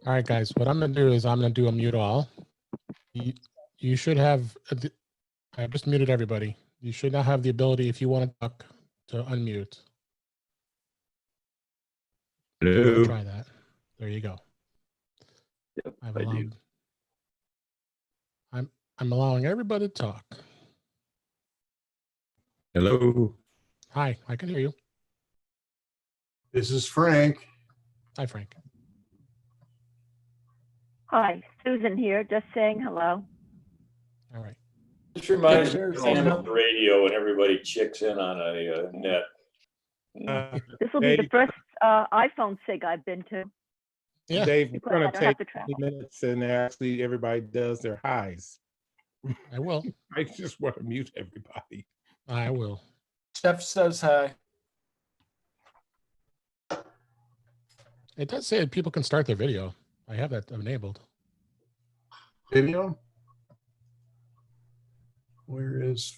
All right, guys, what I'm going to do is I'm going to do a mute all. You should have, I just muted everybody. You should now have the ability, if you want to talk, to unmute. Hello. Try that. There you go. Yep, I've I do. allowed, I'm allowing everybody to talk. Hello. Hi, I can hear you. This is Frank. Hi, Frank. Hi, Susan here, just saying hello. All right. This reminds me There's of the radio and everybody checks in on a net. This will be the Dave, first iPhone SIG I've been to. Yeah, Dave, Be it's glad I gonna don't have take to travel. 20 minutes and actually everybody does their highs. I will. I just want to mute everybody. I will. Jeff says hi. It does say that people can start their video. I have that enabled. Video. Where is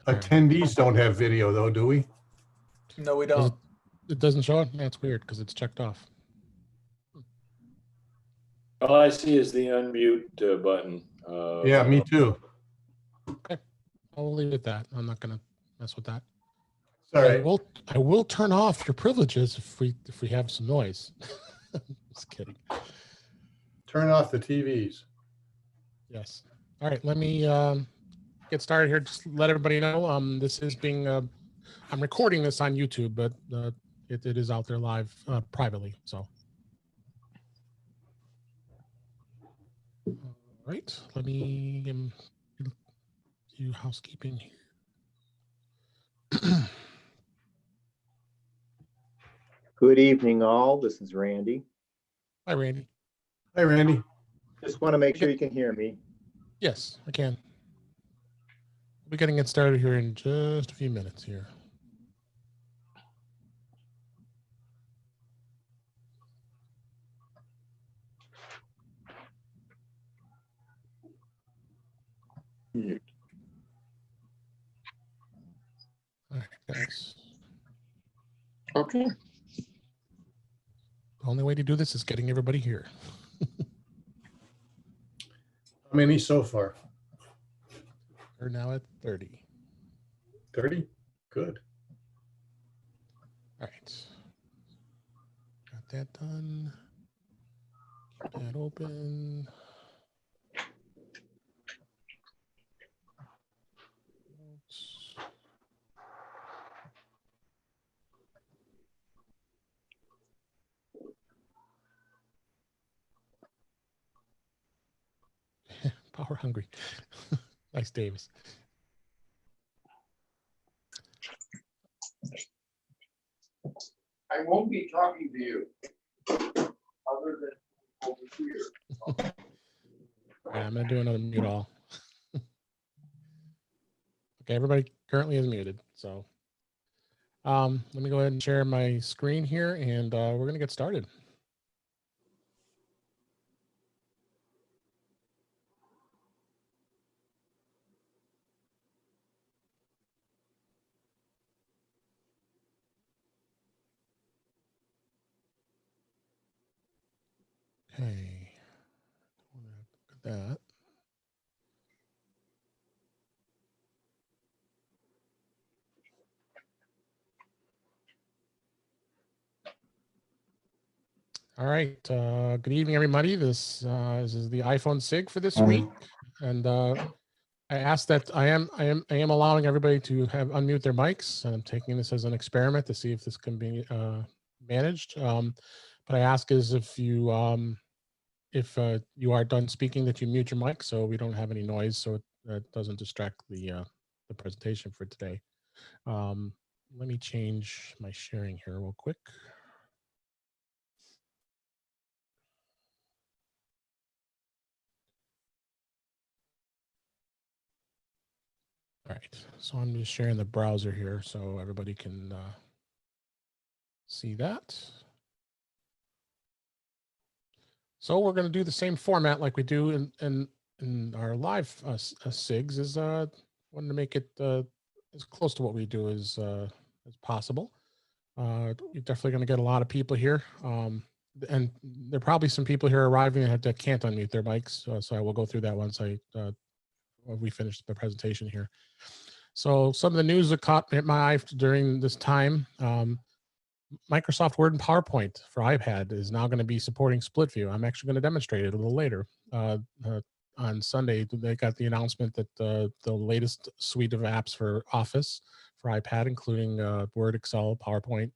attendees don't have video though, do we? No, we Does don't. it doesn't show it? That's weird because it's checked off. All I see is the unmute button. Yeah, me too. I'll leave it at that. I'm not gonna mess with that. Sorry. I will turn off your privileges if we have some noise. Just kidding. Turn off the TVs. Yes. All right. Let me get started here. Just let everybody know. This is being. I'm recording this on YouTube, but it is out there live privately. So. All right. Let me do housekeeping here. Good evening, all. This is Randy. Hi, Randy. Hi, Randy. Just want to make sure you can hear me. Yes, I can. We're getting it started here in just a few minutes here. All right, guys. Okay. The only way to do this is getting everybody here. How many so far? We're now at 30. 30? Good. All right. Got that done. Keep that open. Power hungry. Nice, Davis. I won't be talking to you other than over here. All right, I'm going to do another mute all. Okay, everybody currently is muted. So let me go ahead and share my screen here, and we're going to get started. Okay, look at that. All right. Good evening, everybody. This is the iPhone SIG for this week, and I asked that I am allowing everybody to have unmute their mics, and I'm taking this as an experiment to see if this can be managed. But I ask is if you are done speaking, that you mute your mic so we don't have any noise, so it doesn't distract the presentation for today. Let me change my sharing here real quick. All right, so I'm just sharing the browser here so everybody can see that. So we're going to do the same format like we do in our live SIGs. Is wanted to make it as close to what we do as possible. You're definitely going to get a lot of people here. And there are probably some people here arriving that can't unmute their mics. So I will go through that once we finish the presentation here. So some of the news that caught my eye during this time, Microsoft Word and PowerPoint for iPad is now going to be supporting split view. I'm actually going to demonstrate it a little later. On Sunday, they got the announcement that the latest suite of apps for Office for iPad, including Word, Excel, PowerPoint,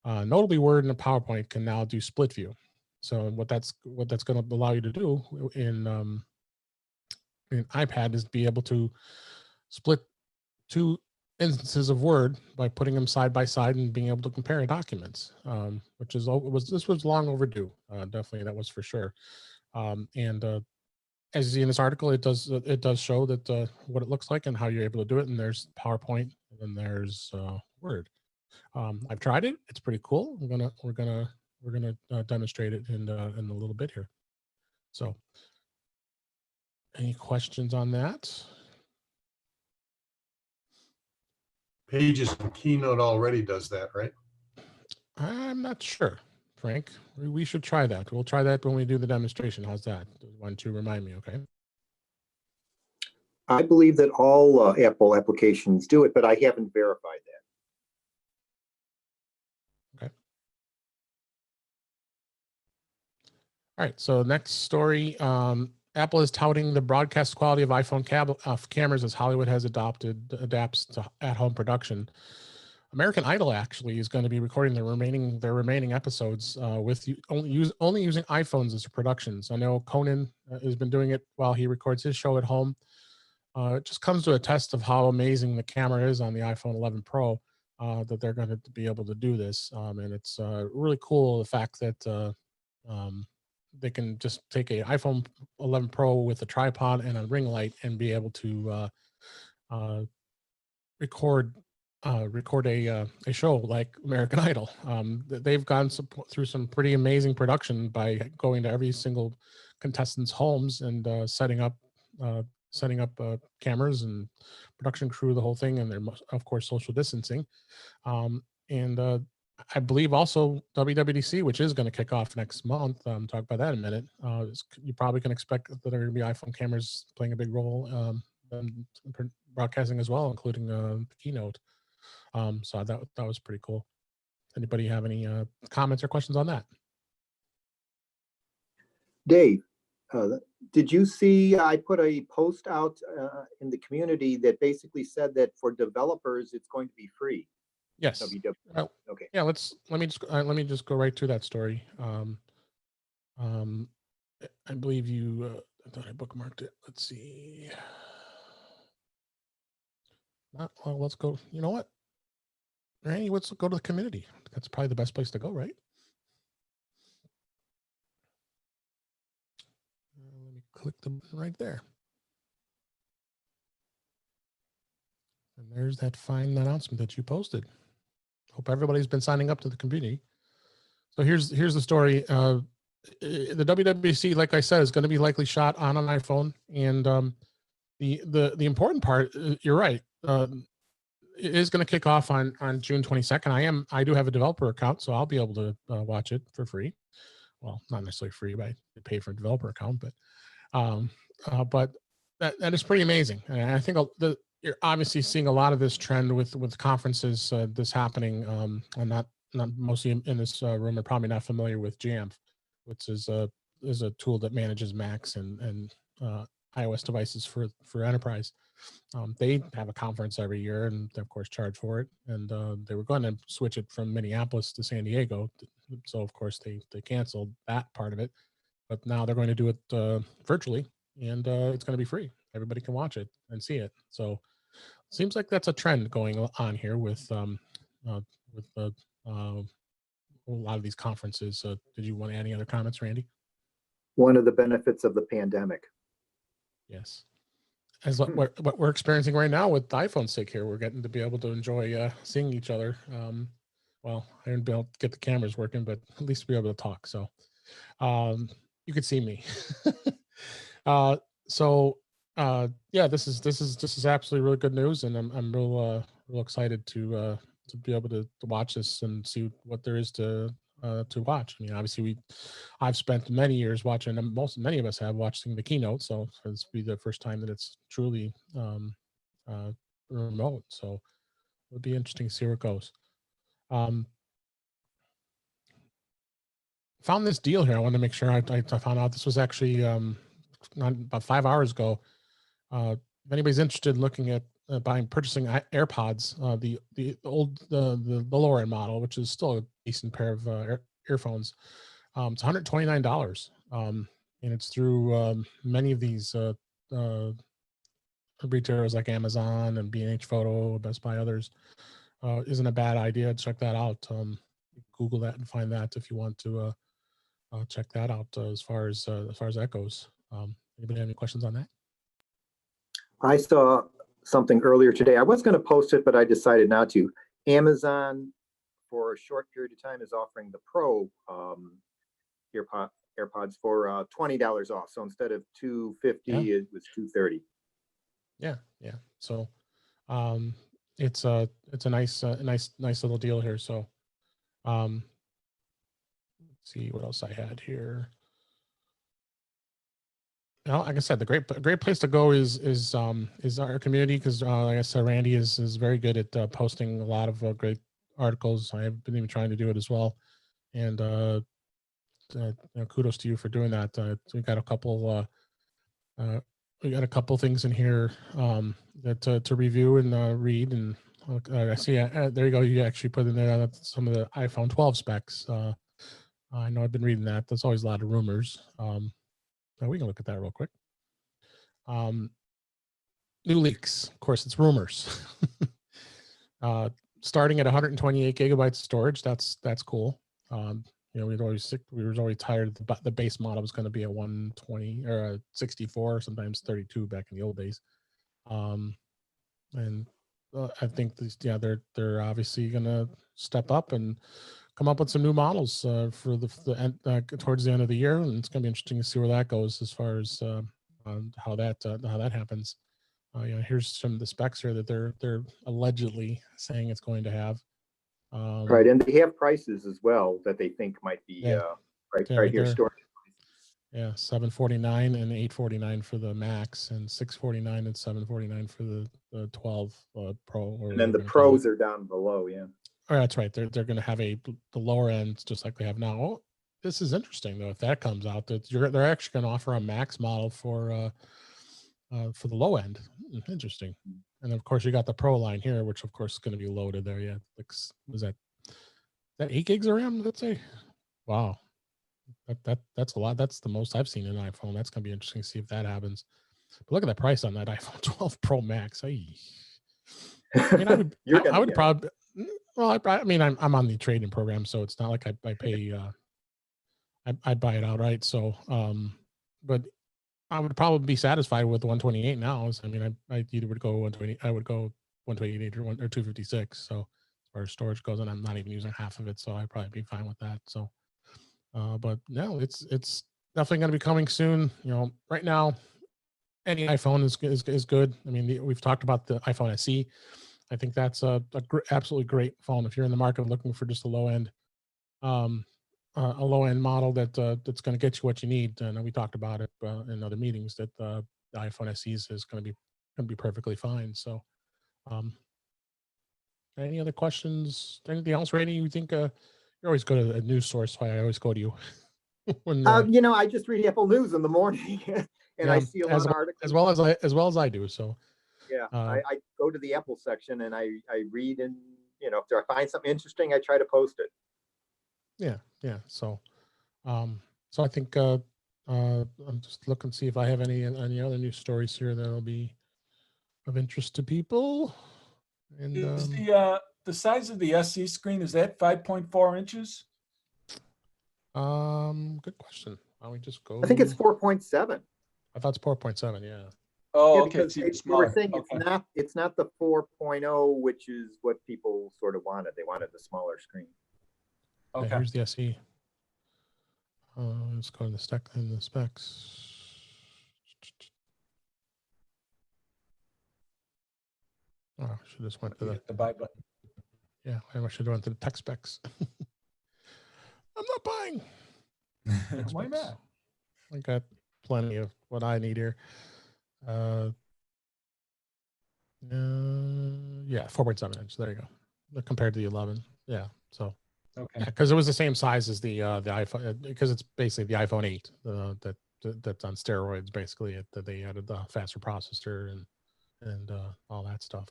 notably Word and PowerPoint, can now do split view. So what that's going to allow you to do in iPad is be able to split two instances of Word by putting them side by side and being able to compare documents, which is this was long overdue. Definitely, that was for sure. As you see in this article, it does show that what it looks like and how you're able to do it. And there's PowerPoint, and then there's Word. I've tried it; it's pretty cool. We're gonna demonstrate it in a little bit here. So, any questions on that? Pages and Keynote already does that, right? I'm not sure, Frank. We should try that. We'll try that when we do the demonstration. How's that? Why don't you remind me, okay? I believe that all Apple applications do it, but I haven't verified that. Okay. All right, so next story. Apple is touting the broadcast quality of iPhone cameras as Hollywood has adapts to at-home production. American Idol actually is going to be recording their remaining episodes with only using iPhones as productions. I know Conan has been doing it while he records his show at home. It just comes to a test of how amazing the camera is on the iPhone 11 Pro that they're going to be able to do this, and it's really cool the fact that they can just take a iPhone 11 Pro with a tripod and a ring light and be able to record a show like American Idol. They've gone through some pretty amazing production by going to every single contestant's homes and setting up cameras and production crew, the whole thing, and they're of course social distancing. And I believe also WWDC, which is going to kick off next month. Talk about that in a minute. You probably can expect that there are going to be iPhone cameras playing a big role in broadcasting as well, including the keynote. So that was pretty cool. Anybody have any comments or questions on that? Dave, did you see I put a post out in the community that basically said that for developers it's going to be free? Yes. Okay. Yeah. Let me just go right to that story. I believe you. I thought I bookmarked it. Let's see. Well, let's go. You know what, Randy? Let's go to the community. That's probably the best place to go, right? Let me click the button right there. And there's that fine announcement that you posted. Hope everybody's been signing up to the community. So here's the story. The WWDC, like I said, is going to be likely shot on an iPhone. And the important part, you're right. It is going to kick off on June 22nd. I do have a developer account, so I'll be able to watch it for free. Well, not necessarily free, but I pay for a developer account. But that is pretty amazing. And I think you're obviously seeing a lot of this trend with conferences. This happening. I'm not mostly in this room are probably not familiar with Jamf, which is a tool that manages Macs and iOS devices for enterprise. They have a conference every year and they of course charge for it. And they were going to switch it from Minneapolis to San Diego. So of course they canceled that part of it, but now they're going to do it virtually, and it's going to be free. Everybody can watch it and see it. So seems like that's a trend going on here with a lot of these conferences. Did you want to add any other comments, Randy? One of the benefits of the pandemic. Yes. As what we're experiencing right now with the iPhone SIG here, we're getting to be able to enjoy seeing each other. Well, I didn't be able to get the cameras working, but at least be able to talk. So you could see me. So Yeah, this is absolutely really good news, and I'm real excited to be able to watch this and see what there is to watch. I mean, obviously I've spent many years watching, and many of us have watching the keynote, so it's be the first time that it's truly remote. So it'll be interesting to see where it goes. Found this deal here. I wanted to make sure I found out this was actually not about 5 hours ago. If anybody's interested in looking at purchasing AirPods, the lower end model, which is still a decent pair of earphones, it's $129, and it's through many of these retailers like Amazon and B&H Photo, Best Buy, others. Isn't a bad idea. Check that out. Google that and find that if you want to check that out as far as that goes. Anybody have any questions on that? I saw something earlier today. I was going to post it, but I decided not to. Amazon, for a short period of time, is offering the Pro AirPods for $20 off. So instead of $250, it was $230. Yeah. So it's a nice little deal here. So let's see what else I had here. Well, like I said, the great place to go is our community, because like I said, Randy is very good at posting a lot of great articles. I've been even trying to do it as well, and kudos to you for doing that. We got a couple things in here that to review and read, and I see there you go. You actually put in there some of the iPhone 12 specs. I know I've been reading that. There's always a lot of rumors. Now we can look at that real quick. New leaks, of course, it's rumors. Starting at 128 gigabytes of storage, that's cool. We were always tired that the base model was going to be a 120 or a 64, sometimes 32 back in the old days. And I think they're obviously going to step up and come up with some new models for the end, towards the end of the year, and it's going to be interesting to see where that goes as far as how that happens. Here's some of the specs here that they're allegedly saying it's going to have. Right, and they have prices as well that they think might be right here. Storage. Yeah, $749 and $849 for the Max, and $649 and $749 for the 12 Pro. And then the Pros are down below. Yeah. Oh, that's right. They're going to have the lower end just like they have now. Oh, this is interesting though. If that comes out, that they're actually going to offer a Max model for the low end. Interesting. And of course, you got the Pro line here, which of course is going to be loaded there. Yeah, was that 8 gigs of RAM? Let's say. Wow, that's a lot. That's the most I've seen in an iPhone. That's going to be interesting to see if that happens. But look at the price on that iPhone 12 Pro Max. I mean, I would probably. Well, I mean, I'm on the trading program, so it's not like I pay. I'd buy it outright. So, but I would probably be satisfied with 128 now. I mean, I either would go 120. I would go 128 or 256. So as far as storage goes, and I'm not even using half of it, so I'd probably be fine with that. So, but no, it's definitely going to be coming soon. Right now, any iPhone is good. I mean, we've talked about the iPhone SE. I think that's a absolutely great phone if you're in the market looking for just a low end model that's going to get you what you need. And we talked about it in other meetings that the iPhone SE is going to be perfectly fine. So, any other questions? Anything else, Randy? You think you're always go to a news source? Why I always go to you. When, I just read Apple News in the morning, and I see a lot of articles as well as I do. So. Yeah, I go to the Apple section and I read, and if I find something interesting, I try to post it. Yeah. So I think I'm just looking to see if I have any other news stories here that'll be of interest to people. And Is the size of the SE screen, is that 5.4 inches? Good question. Why don't we just go? I think it's 4.7. I thought it's 4.7. Yeah. Oh, Yeah, okay. because It's even they smaller. were saying Okay. it's not the 4.0, which is what people sort of wanted. They wanted the smaller screen. Yeah, Okay. here's the SE. Let's go to the specs. Oh, I should just went to You the, hit the buy button. yeah, I should have went to the tech specs. I'm not buying. Why specs. not? I got plenty of what I need here. Yeah, 4.7 inch. There you go. Compared to the 11. Yeah. So Okay. yeah, because it was the same size as the iPhone, because it's basically the iPhone 8 that's on steroids. Basically, that they added the faster processor and all that stuff.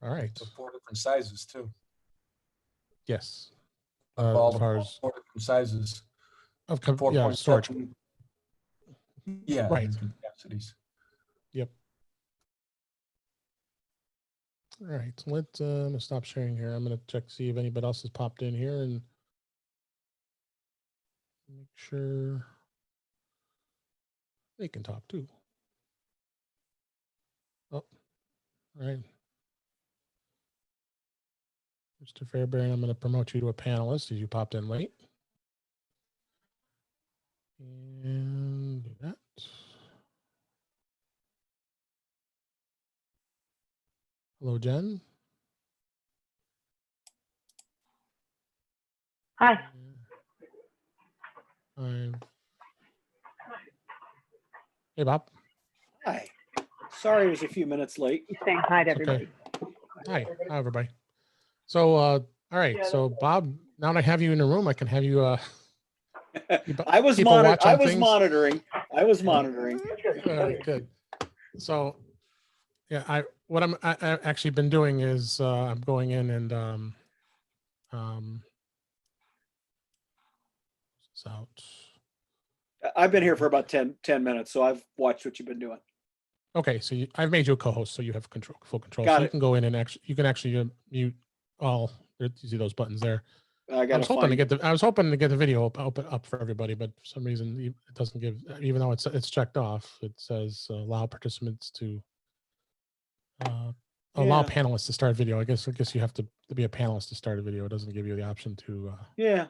All right. So 4 different sizes too. Yes. All As far as 4 different sizes. of Yeah, storage. Yeah, Right. different capacities. Yep. All right. I'm gonna stop sharing here. I'm gonna check to see if anybody else has popped in here and make sure they can talk too. Oh, all right. Mr. Fairbairn, I'm going to promote you to a panelist as you popped in late. And do that. Hello, Jen. Hi. Hey, Bob. Hi. Sorry I was a few minutes late. Saying hi to Okay. everybody. Hi, everybody. So, all right. So, Bob, now that I have you in the room, I can have you keep I was keep a watch on things. monitoring. I was monitoring. All right, good. So, yeah, what I actually been doing is I'm going in and it's out. I've been here for about 10 minutes, so I've watched what you've been doing. Okay, so I've made you a co-host, so you have full control. Got so you it. can go in and actually mute all. You see those buttons there. I I got was to hoping to find get I was hoping to get the video up for everybody, but for some reason it doesn't give. Even though it's checked off, it says allow participants to allow Yeah. panelists to start video. I guess you have to be a panelist to start a video. It doesn't give you the option to. Yeah.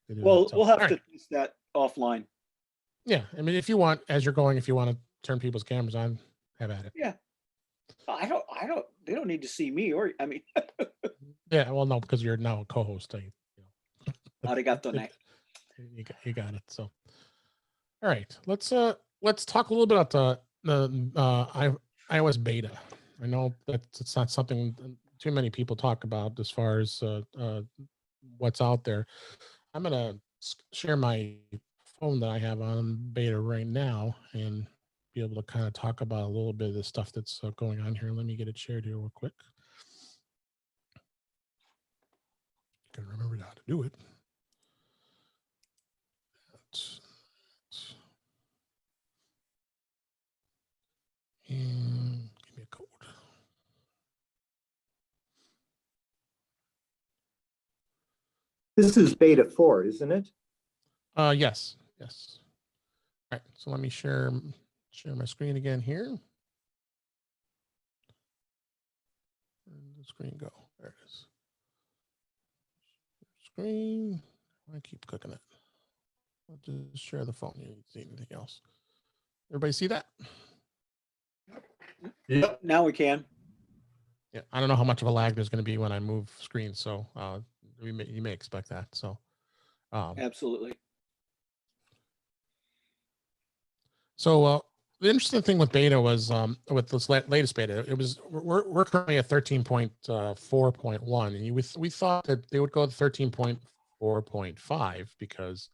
To do Well, that. So, we'll have all to right. test that offline. Yeah, I mean, if you want, as you're going, if you want to turn people's cameras on, have at it. Yeah. They don't need to see me I mean, Yeah, well, no, because you're now a co-host. arigato ne. You got it. So, all right, let's talk a little bit about the iOS beta. I know that it's not something too many people talk about as far as what's out there. I'm gonna share my phone that I have on beta right now and be able to kind of talk about a little bit of the stuff that's going on here. Let me get it shared here real quick. Can remember how to do it. And give me a code. This is beta 4, isn't it? Yes. All right. So let me share my screen again here. Where did the screen go? There it is. Screen. I keep clicking it. I'll just share the phone. You didn't see anything else. Everybody see that? Yep. Now we can. Yeah. I don't know how much of a lag there's going to be when I move screens, so you may expect that. So. Absolutely. So the interesting thing with beta was with this latest beta, it was we're currently at 13.4.1, and we thought that they would go to 13.4.5 because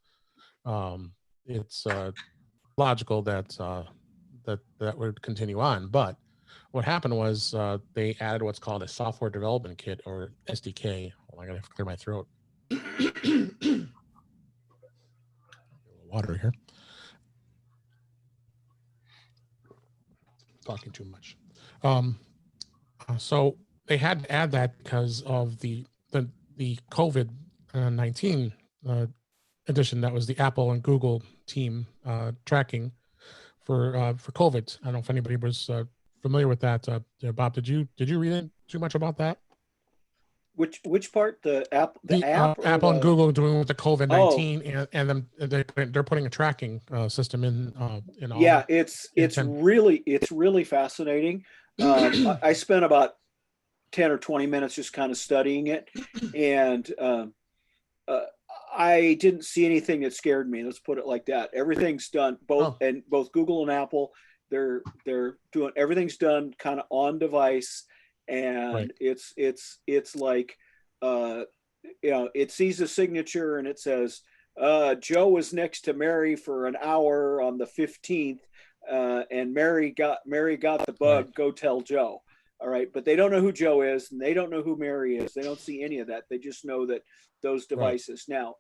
it's logical that that would continue on. But what happened was they added what's called a software development kit, or SDK. Oh, I gotta clear my throat. Water here. Talking too much. So they had to add that because of the COVID-19 edition. That was the Apple and Google team tracking for COVID. I don't know if anybody was familiar with that. Bob, did you read too much about that? Which part? The app? The app? or Apple and the- Google doing with the COVID-19 and them they're putting a tracking system in all. Yeah, it's intent. really fascinating. I spent about 10 or 20 minutes just kind of studying it, and I didn't see anything that scared me. Let's put it like that. Everything's done both Google and Apple. They're doing everything's done kind of on device, and Right. it's like it sees a signature and it says Joe was next to Mary for an hour on the 15th, and Mary got the bug. Right. Go tell Joe. All right, but they don't know who Joe is, and they don't know who Mary is. They don't see any of that. They just know that those devices. Right. Now,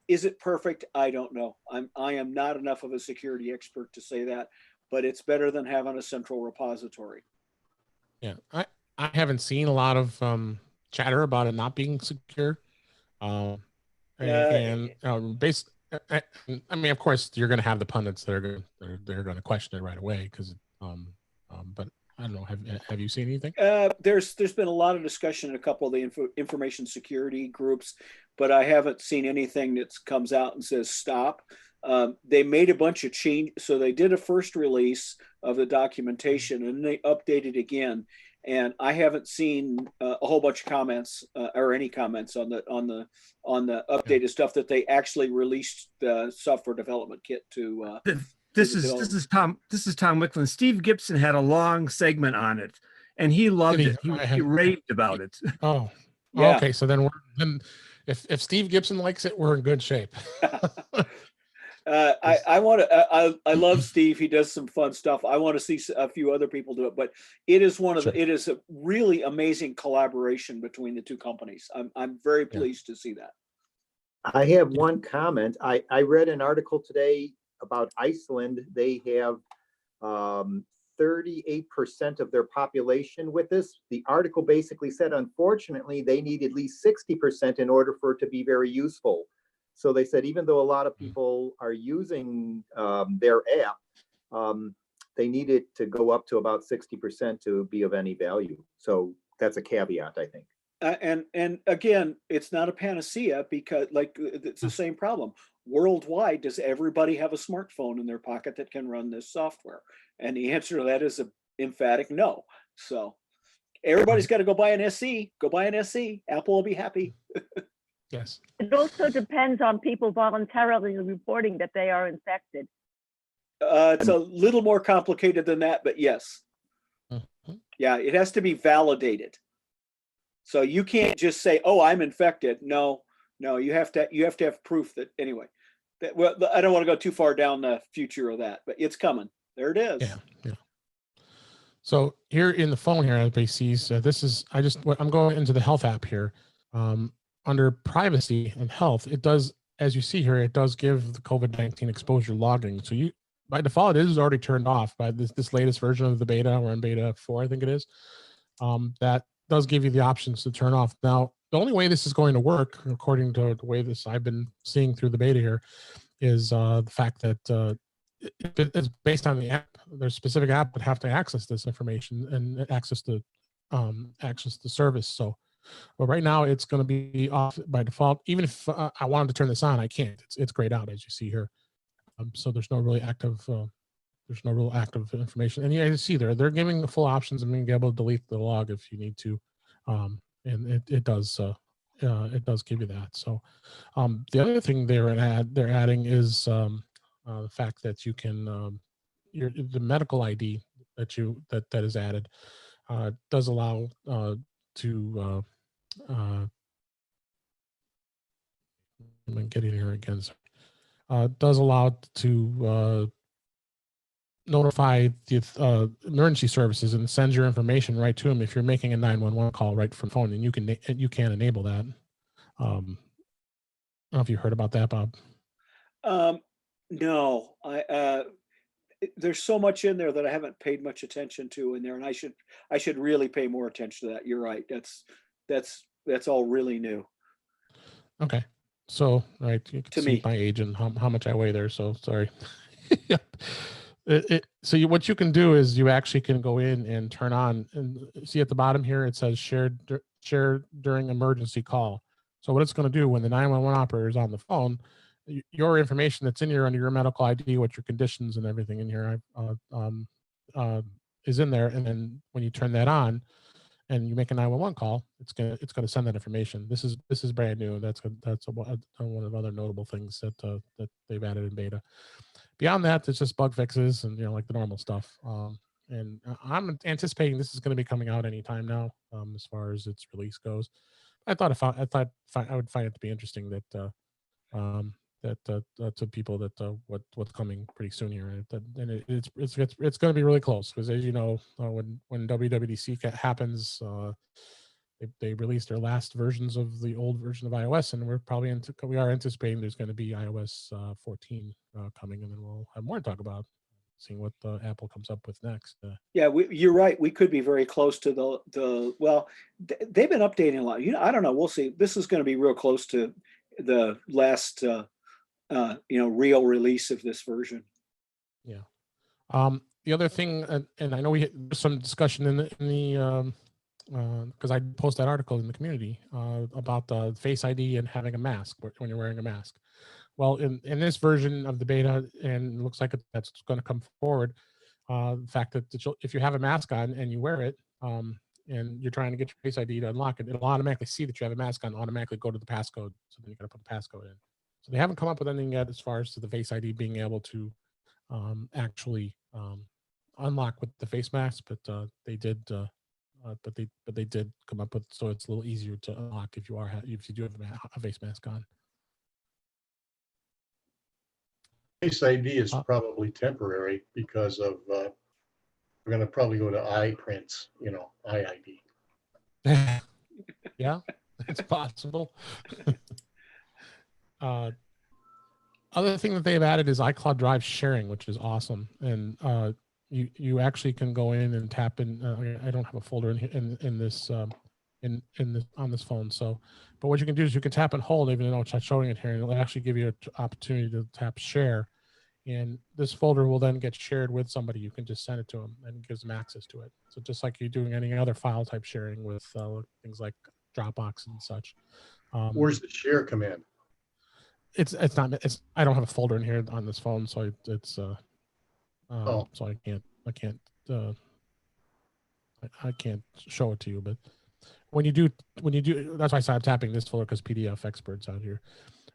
is it perfect? I don't know. I am not enough of a security expert to say that, but it's better than having a central repository. Yeah, I haven't seen a lot of chatter about it not being secure. I mean, of course, you're going to have the pundits that are they're going to question it right away because, but I don't know. Have you seen anything? There's been a lot of discussion in a couple of the information security groups, but I haven't seen anything that comes out and says stop. They made a bunch of change, so they did a first release of the documentation and they updated again. And I haven't seen a whole bunch of comments or any comments on the updated stuff that they actually released the software development kit to. This is Tom Wicklund. Steve Gibson had a long segment on it, and he loved it. He raved about it. Oh, yeah. Okay. So then if Steve Gibson likes it, we're in good shape. I love Steve. He does some fun stuff. I want to see a few other people do it, but it is it is a really amazing collaboration between the two companies. I'm very pleased to see that. I have one comment. I read an article today about Iceland. They have 38% of their population with this. The article basically said, unfortunately, they need at least 60% in order for it to be very useful. So they said, even though a lot of people are using their app, they need it to go up to about 60% to be of any value. So that's a caveat, I think. And again, it's not a panacea because it's the same problem. Worldwide, does everybody have a smartphone in their pocket that can run this software? And the answer to that is an emphatic no. So everybody's got to go buy an SE. Go buy an SE. Apple will be happy. Yes. It also depends on people voluntarily reporting that they are infected. It's a little more complicated than that, but yes. Yeah, it has to be validated. So you can't just say, "Oh, I'm infected." No, you have to have proof that anyway. Well, I don't want to go too far down the future of that, but it's coming. There it is. Yeah. So here in the phone here, everybody sees I'm going into the health app here. Under privacy and health, it does, as you see here, it does give the COVID-19 exposure logging. So by default, it is already turned off by this latest version of the beta. We're in beta 4, I think it is. That does give you the options to turn off. Now, the only way this is going to work, according to the way I've been seeing through the beta here, is the fact that it's based on the app. There's a specific app that have to access this information and access the service. So, but right now it's going to be off by default. Even if I wanted to turn this on, I can't. It's grayed out, as you see here. So there's no really active. There's no real active information, and you see they're giving the full options and being able to delete the log if you need to, and it does give you that. So the other thing they're adding is the fact that you can the medical ID that is added does allow to I'm getting here again. Does allow to notify the emergency services and send your information right to them if you're making a 911 call right from phone, and you can enable that. I don't know if you heard about that, Bob. No, there's so much in there that I haven't paid much attention to in there, and I should really pay more attention to that. You're right. That's all really new. Okay, so right, you can see my age and how much I weigh there. So sorry. So what you can do is you actually can go in and turn on, and see at the bottom here it says shared share during emergency call. So what it's going to do when the 911 operator is on the phone, your information that's in here under your medical ID, what your conditions and everything in here is in there. And then when you turn that on and you make a 911 call, it's gonna send that information. This is brand new. That's one of the other notable things that they've added in beta. Beyond that, it's just bug fixes and like the normal stuff. And I'm anticipating this is going to be coming out anytime now, as far as its release goes. I thought I would find it to be interesting that to people that what's coming pretty soon here, and it's going to be really close because, as you know, when WWDC happens, they released their last versions of the old version of iOS, and we are anticipating there's going to be iOS 14 coming, and then we'll have more to talk about, seeing what Apple comes up with next. Yeah, you're right. We could be very close to they've been updating a lot. I don't know. We'll see. This is going to be real close to the last, real release of this version. Yeah. The other thing, and I know we had some discussion in the because I posted that article in the community about the Face ID and having a mask when you're wearing a mask. Well, in this version of the beta, and it looks like that's going to come forward, the fact that if you have a mask on and you wear it, and you're trying to get your Face ID to unlock it, it'll automatically see that you have a mask on, automatically go to the passcode. So then you got to put the passcode in. So they haven't come up with anything yet as far as to the Face ID being able to actually unlock with the face mask, but they did. But they did come up with, so it's a little easier to unlock if you do have a face mask on. Face ID is probably temporary because of we're going to probably go to iPrints, iID. Yeah, it's possible. Other thing that they've added is iCloud Drive sharing, which is awesome, and you actually can go in and tap in. I don't have a folder in this on this phone. So, but what you can do is you can tap and hold, even though it's not showing it here, and it'll actually give you an opportunity to tap share, and this folder will then get shared with somebody. You can just send it to them, and it gives them access to it. So just like you're doing any other file type sharing with things like Dropbox and such. Where's the share command? It's not. I don't have a folder in here on this phone, so so I can't show it to you. But when you do, that's why I started tapping this folder, because PDF experts out here.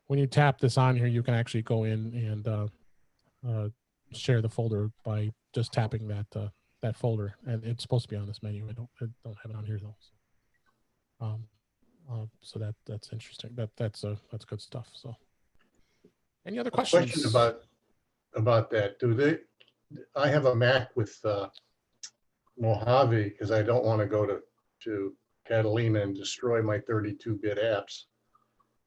When you tap this on here, you can actually go in and share the folder by just tapping that folder, and it's supposed to be on this menu. I don't have it on here though. So that's interesting. That's good stuff. So, any other questions? Question about that? I have a Mac with Mojave because I don't want to go to Catalina and destroy my 32-bit apps.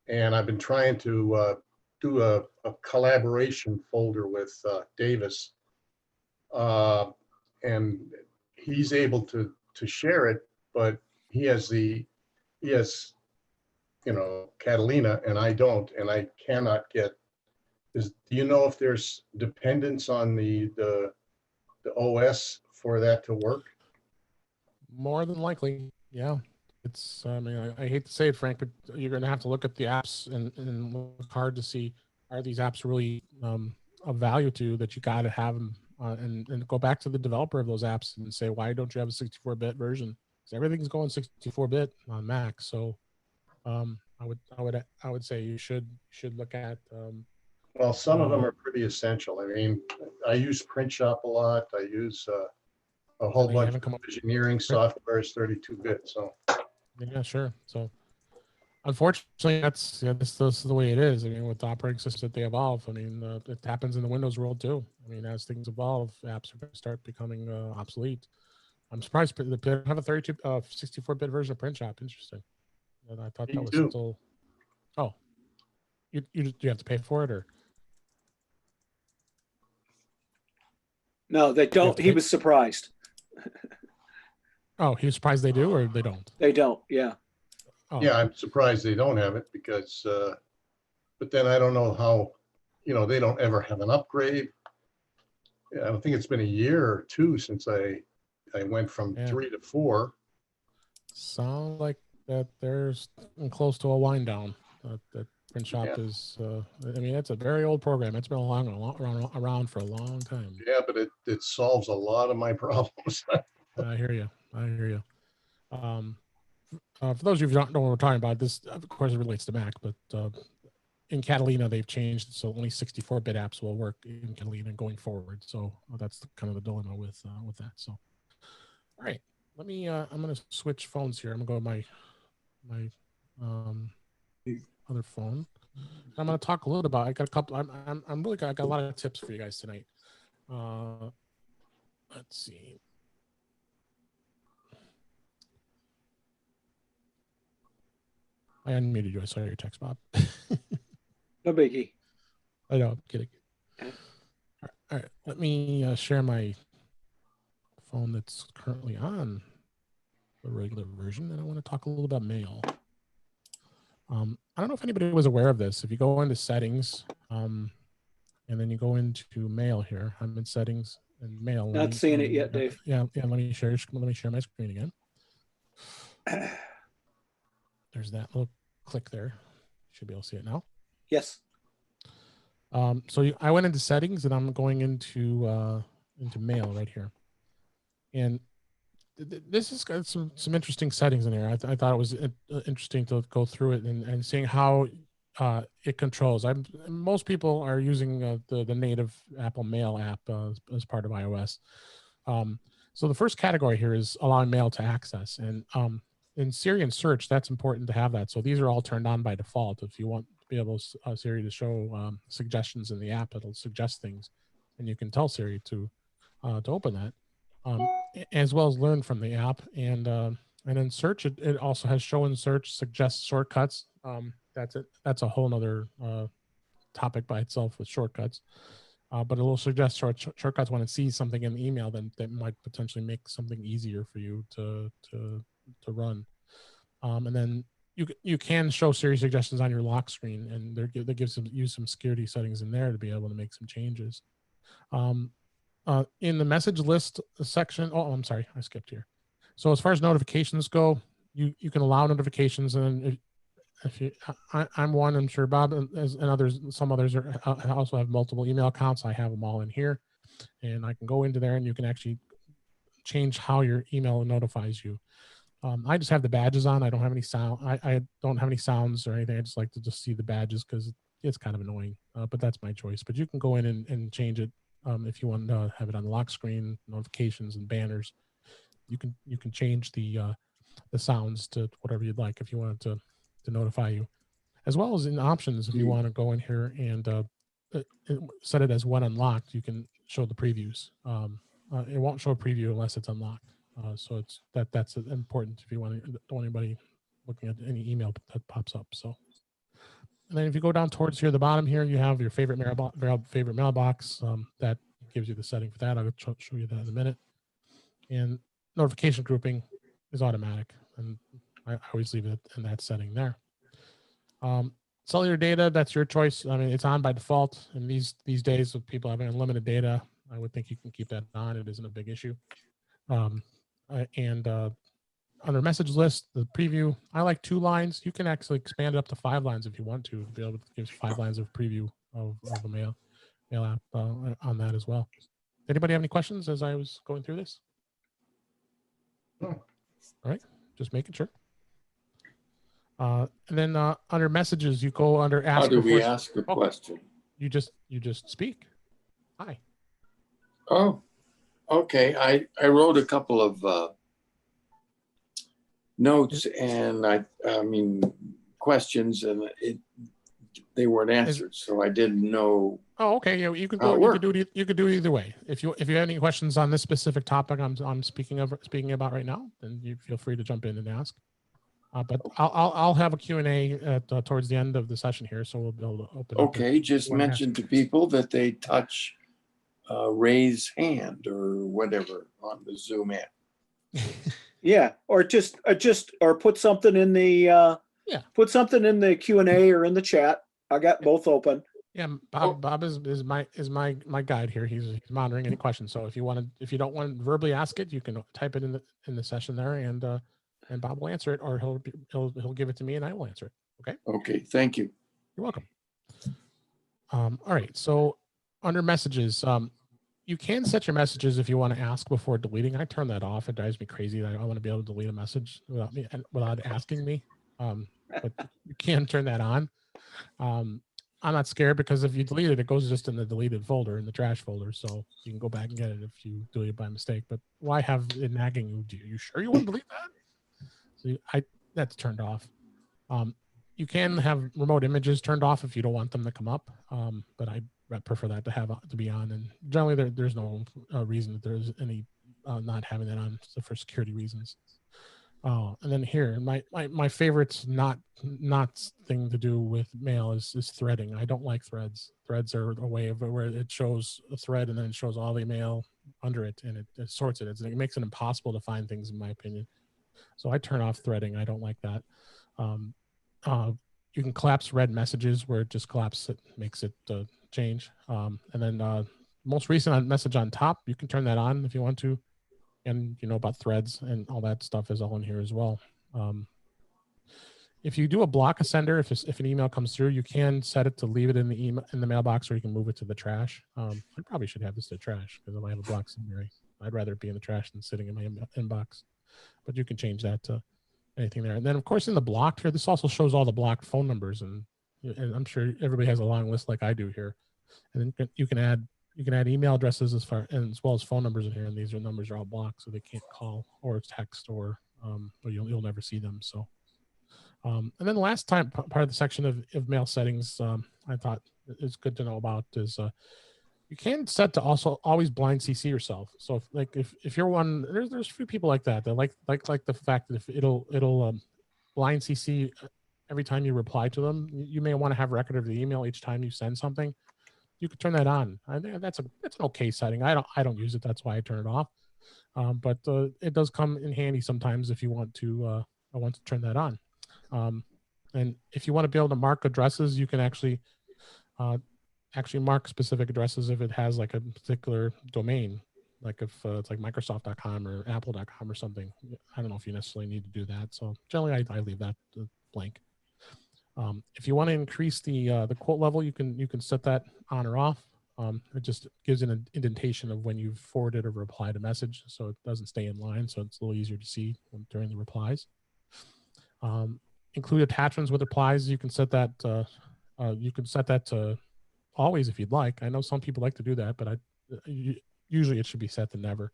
And I've been trying to do a collaboration folder with Davis, and he's able to share it, but he has Catalina, and I don't, and I cannot get. Do you know if there's dependence on the OS for that to work? More than likely, yeah. It's I hate to say it, Frank, but you're going to have to look at the apps and look hard to see, are these apps really of value to you, that you got to have them, and go back to the developer of those apps and say, why don't you have a 64-bit version? Because everything's going 64-bit on Mac. So I would say you should look at. Well, some of them are pretty essential. I mean, I use Print Shop a lot. I use a whole bunch of engineering software is 32-bit. So yeah, sure. So unfortunately, this is the way it is. I mean, with the operating systems that they evolve, I mean, it happens in the Windows world too. I mean, as things evolve, apps are going to start becoming obsolete. I'm surprised they don't have a 64-bit version of Print Shop. Interesting. And I thought that was still. Oh, do you have to pay for it, or? No, they don't. He was surprised. Oh, he was surprised they do, or they don't? They don't. Yeah. Oh. Yeah, I'm surprised they don't have it because, but then I don't know how, they don't ever have an upgrade. I don't think it's been a year or two since I went from 3 to 4. Sound like that there's close to a wind down. That print shop Yeah. is. I mean, it's a very old program. It's been around for a long time. Yeah, but it solves a lot of my problems. I hear you. I hear you. For those of you who don't know what we're talking about, this of course it relates to Mac, but in Catalina they've changed it so only 64-bit apps will work in Catalina going forward. So that's kind of the dilemma with that. So, all right, let me. I'm going to switch phones here. I'm going to go to my other phone. I'm going to talk a little about. I got a couple. I'm really got a lot of tips for you guys tonight. Let's see. I unmuted you. I saw your text, Bob. No biggie. I know. I'm kidding. Okay. All right. Let me share my phone that's currently on the regular version, and I want to talk a little about mail. I don't know if anybody was aware of this. If you go into settings, and then you go into mail here, I'm in settings and mail. Not seeing it yet, Dave. Yeah. Let me share my screen again. There's that little click there. You should be able to see it now. Yes. So I went into settings and I'm going into mail right here. And this has got some interesting settings in there. I thought it was interesting to go through it and seeing how it controls. Most people are using the native Apple Mail app as part of iOS. So the first category here is allowing mail to access. And in Siri and search, that's important to have that. So these are all turned on by default. If you want to be able to Siri to show suggestions in the app, it'll suggest things, and you can tell Siri to open that, as well as learn from the app. And in search, it also has show and search, suggest shortcuts. That's it. That's a whole nother topic by itself with shortcuts. But it will suggest shortcuts when it sees something in the email that might potentially make something easier for you to run. And then you can show Siri suggestions on your lock screen, and that gives you some security settings in there to be able to make some changes. In the message list section, oh, I'm sorry, I skipped here. So as far as notifications go, you can allow notifications, and if you, I'm one, I'm sure Bob and others, some others also have multiple email accounts. I have them all in here, and I can go into there and you can actually change how your email notifies you. I just have the badges on. I don't have any sound. I don't have any sounds or anything. I just like to just see the badges because it's kind of annoying, but that's my choice. But you can go in and change it if you want to have it on the lock screen, notifications and banners. You can change the sounds to whatever you'd like if you wanted to notify you, as well as in options. If you want to go in here and set it as when unlocked, you can show the previews. It won't show a preview unless it's unlocked. So that's important if you don't want anybody looking at any email that pops up. So, and then if you go down towards here, the bottom here, you have your favorite mailbox. That gives you the setting for that. I'll show you that in a minute. And notification grouping is automatic, and I always leave it in that setting there. Cellular data, that's your choice. I mean, it's on by default. And these days with people having unlimited data, I would think you can keep that on. It isn't a big issue. Under message list, the preview, I like 2 lines. You can actually expand it up to 5 lines if you want to be able to give 5 lines of preview of a mail app on that as well. Anybody have any questions as I was going through this? No. All right, just making sure. And then under messages, you go under ask. How do we ask a question? You just speak. Hi. Oh, okay. I wrote a couple of notes and I mean questions, and they weren't answered, so I didn't know. Oh, okay. Yeah, you can go. You could do it either way. If you have any questions on this specific topic I'm speaking about right now, then you feel free to jump in and ask. But I'll have a Q&A towards the end of the session here, so we'll be able to open. Okay, just mention to people that they touch raise hand or whatever on the Zoom app. Yeah, or put something in the put something in the Q&A or in the chat. I got both open. Yeah, Bob is my guide here. He's monitoring any questions. So if you don't want to verbally ask it, you can type it in the session there, and and Bob will answer it, or he'll give it to me and I will answer it. Okay. Okay, thank you. You're welcome. All right. So under messages, you can set your messages if you want to ask before deleting. I turn that off. It drives me crazy that I want to be able to delete a message without asking me. But you can turn that on. I'm not scared because if you delete it, it goes just in the deleted folder, in the trash folder. So you can go back and get it if you delete it by mistake. But why have it nagging you? You sure you want to delete that? So that's turned off. You can have remote images turned off if you don't want them to come up. But I prefer that to be on. And generally, there's no reason that there's any not having that on for security reasons. And then here, my favorite not thing to do with mail is threading. I don't like threads. Threads are a way of where it shows a thread and then it shows all the mail under it and it sorts it. It makes it impossible to find things, in my opinion. So I turn off threading. I don't like that. You can collapse red messages where it just collapses it, makes it change. And then most recent message on top, you can turn that on if you want to. And you know about threads and all that stuff is all in here as well. If you do a block a sender, if an email comes through, you can set it to leave it in the email in the mailbox, or you can move it to the trash. I probably should have this to trash because if I have a block sender, I'd rather it be in the trash than sitting in my inbox. But you can change that to anything there. And then of course in the blocked here, this also shows all the blocked phone numbers, and I'm sure everybody has a long list like I do here. And then you can add email addresses as well as phone numbers in here, and these numbers are all blocked, so they can't call or text or you'll never see them. So, and then the last part of the section of mail settings, I thought is good to know about is you can set to also always blind CC yourself. So if you're one, there's a few people like that like the fact that if it'll blind CC every time you reply to them, you may want to have record of the email each time you send something. You could turn that on. I think that's an okay setting. I don't use it. That's why I turn it off. But it does come in handy sometimes if you want to turn that on. And if you want to be able to mark addresses, you can actually mark specific addresses if it has like a particular domain, like if it's like Microsoft.com or Apple.com or something. I don't know if you necessarily need to do that. So generally, I leave that blank. If you want to increase the quote level, you can set that on or off. It just gives an indentation of when you've forwarded or replied a message, so it doesn't stay in line. So it's a little easier to see during the replies. Include attachments with replies. You can set that. To always if you'd like. I know some people like to do that, but usually it should be set to never.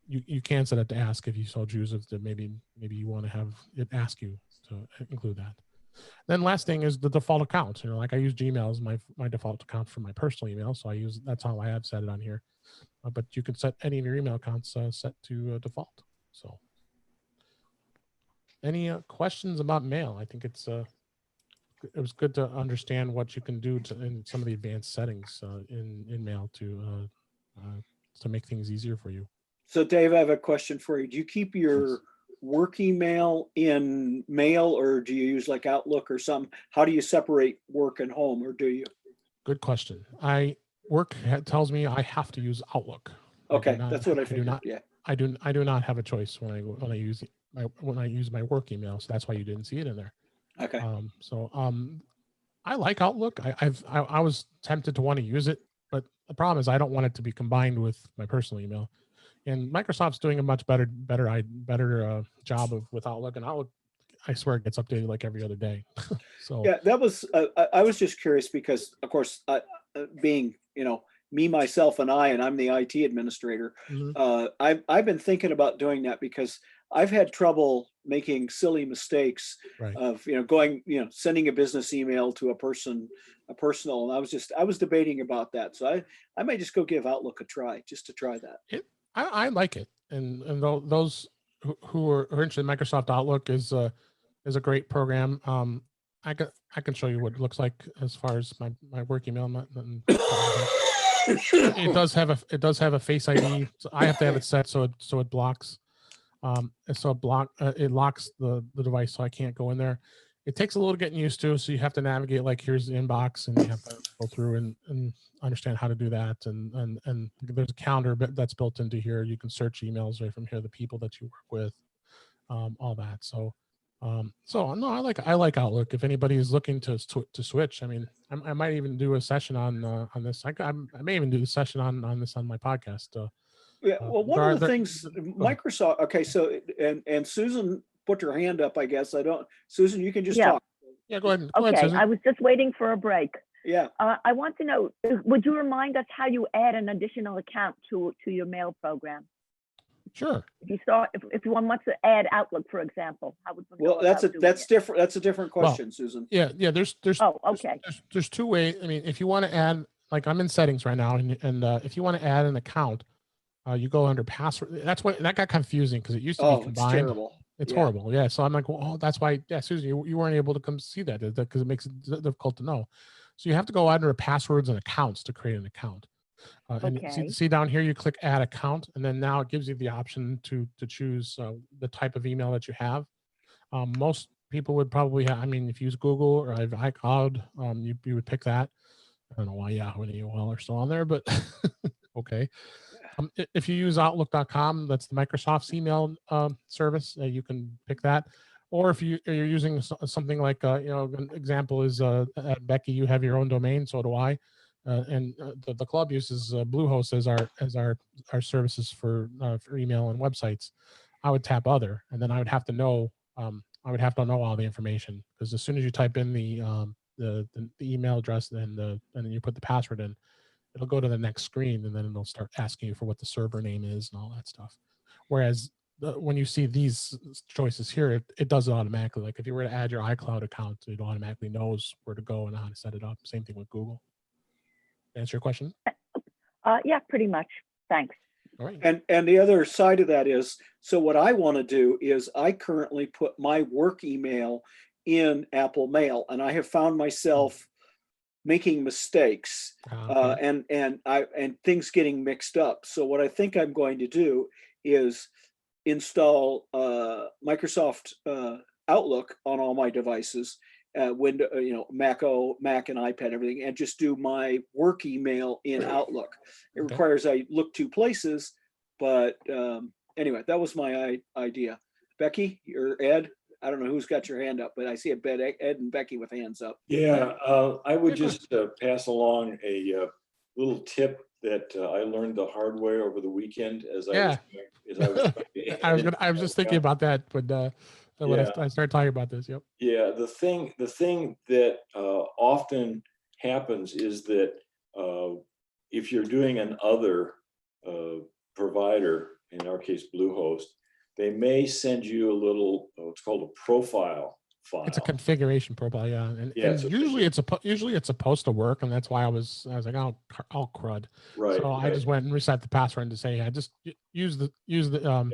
You can set it to ask if you so choose. If maybe you want to have it ask you to include that. Then last thing is the default account. Like I use Gmail as my default account for my personal email, so that's how I have set it on here. But you can set any of your email accounts set to default. So, any questions about mail? I think it was good to understand what you can do in some of the advanced settings in mail to make things easier for you. So, Dave, I have a question for you. Do you keep your work email in mail, or do you use like Outlook or something? How do you separate work and home, or do you? Good question. Work tells me I have to use Outlook. Okay, that's what I figured. I do not have a choice when I use my work email. So that's why you didn't see it in there. Okay. I like Outlook. I was tempted to want to use it, but the problem is I don't want it to be combined with my personal email. And Microsoft's doing a much better job with Outlook, and Outlook, I swear, it gets updated like every other day. So yeah, that was. I was just curious because, of course, being me, myself, and I'm the IT administrator. Mm-hmm. I've been thinking about doing that because I've had trouble making silly mistakes of sending a business email to a personal, and I was debating about that. So I might just go give Outlook a try just to try that. I like it, and those who are interested in Microsoft Outlook is a great program. I can show you what it looks like as far as my work email. It does have a Face ID. So I have to have it set so it blocks. It locks the device, so I can't go in there. It takes a little getting used to, so you have to navigate like here's the inbox, and you have to go through and understand how to do that. And there's a calendar that's built into here. You can search emails right from here, the people that you work with. all that. So no, I like Outlook. If anybody is looking to switch, I mean, I might even do a session on this. I may even do the session on this on my podcast. Yeah, well, one of the things go ahead. Microsoft. Okay, so and Susan put her hand up. I guess I don't. Susan, you can just Yeah. talk. Yeah, go ahead. Go ahead, Okay, Susan. I was just waiting for a break. Yeah. I want to know, would you remind us how you add an additional account to your mail program? Sure. If one wants to add Outlook, for example, how would one go Well, that's about doing that's it? different. That's a different question, Susan. Yeah. There's Oh, okay. there's two ways. I mean, if you want to add, like I'm in settings right now, and if you want to add an account, you go under password. That's what that got confusing because it used to be Oh, it's combined. terrible. It's Yeah. horrible. Yeah. So I'm like, well, oh, that's why. Yeah, Susan, you weren't able to come see that because it makes it difficult to know. So you have to go under passwords and accounts to create an account. And Okay. see down here, you click add account, and then now it gives you the option to choose the type of email that you have. Most people would probably have, I mean, if you use Google or iCloud, you would pick that. I don't know why Yahoo and AOL are still on there, but okay. If you use Outlook.com, that's the Microsoft's email service. You can pick that. Or if you're using something like, an example is at Becky, you have your own domain, so do I. And the club uses Bluehost as our services for email and websites. I would tap other, and then I would have to know all the information, because as soon as you type in the email address and then you put the password in, it'll go to the next screen, and then it'll start asking you for what the server name is and all that stuff. Whereas when you see these choices here, it does it automatically. Like if you were to add your iCloud account, it automatically knows where to go and how to set it up. Same thing with Google. Answer your question? Yeah, pretty much. Thanks. All right. And the other side of that is, so what I want to do is I currently put my work email in Apple Mail, and I have found myself making mistakes and things getting mixed up. So what I think I'm going to do is install Microsoft Outlook on all my devices, Windows, Mac and iPad, everything, and just do my work email in Outlook. It requires I look two places, but anyway, that was my idea. Becky or Ed, I don't know who's got your hand up, but I see Ed and Becky with hands up. Yeah, I would just pass along a little tip that I learned the hard way over the weekend as I was I was just thinking about that when I started talking about this. Yep. Yeah, the thing that often happens is that if you're doing an other provider, in our case Bluehost, they may send you a little what's called a profile file. It's a configuration profile, yeah, and usually it's supposed to work, and that's why I was like, oh crud, right? So I just went and reset the password to say, I just use the. Yeah.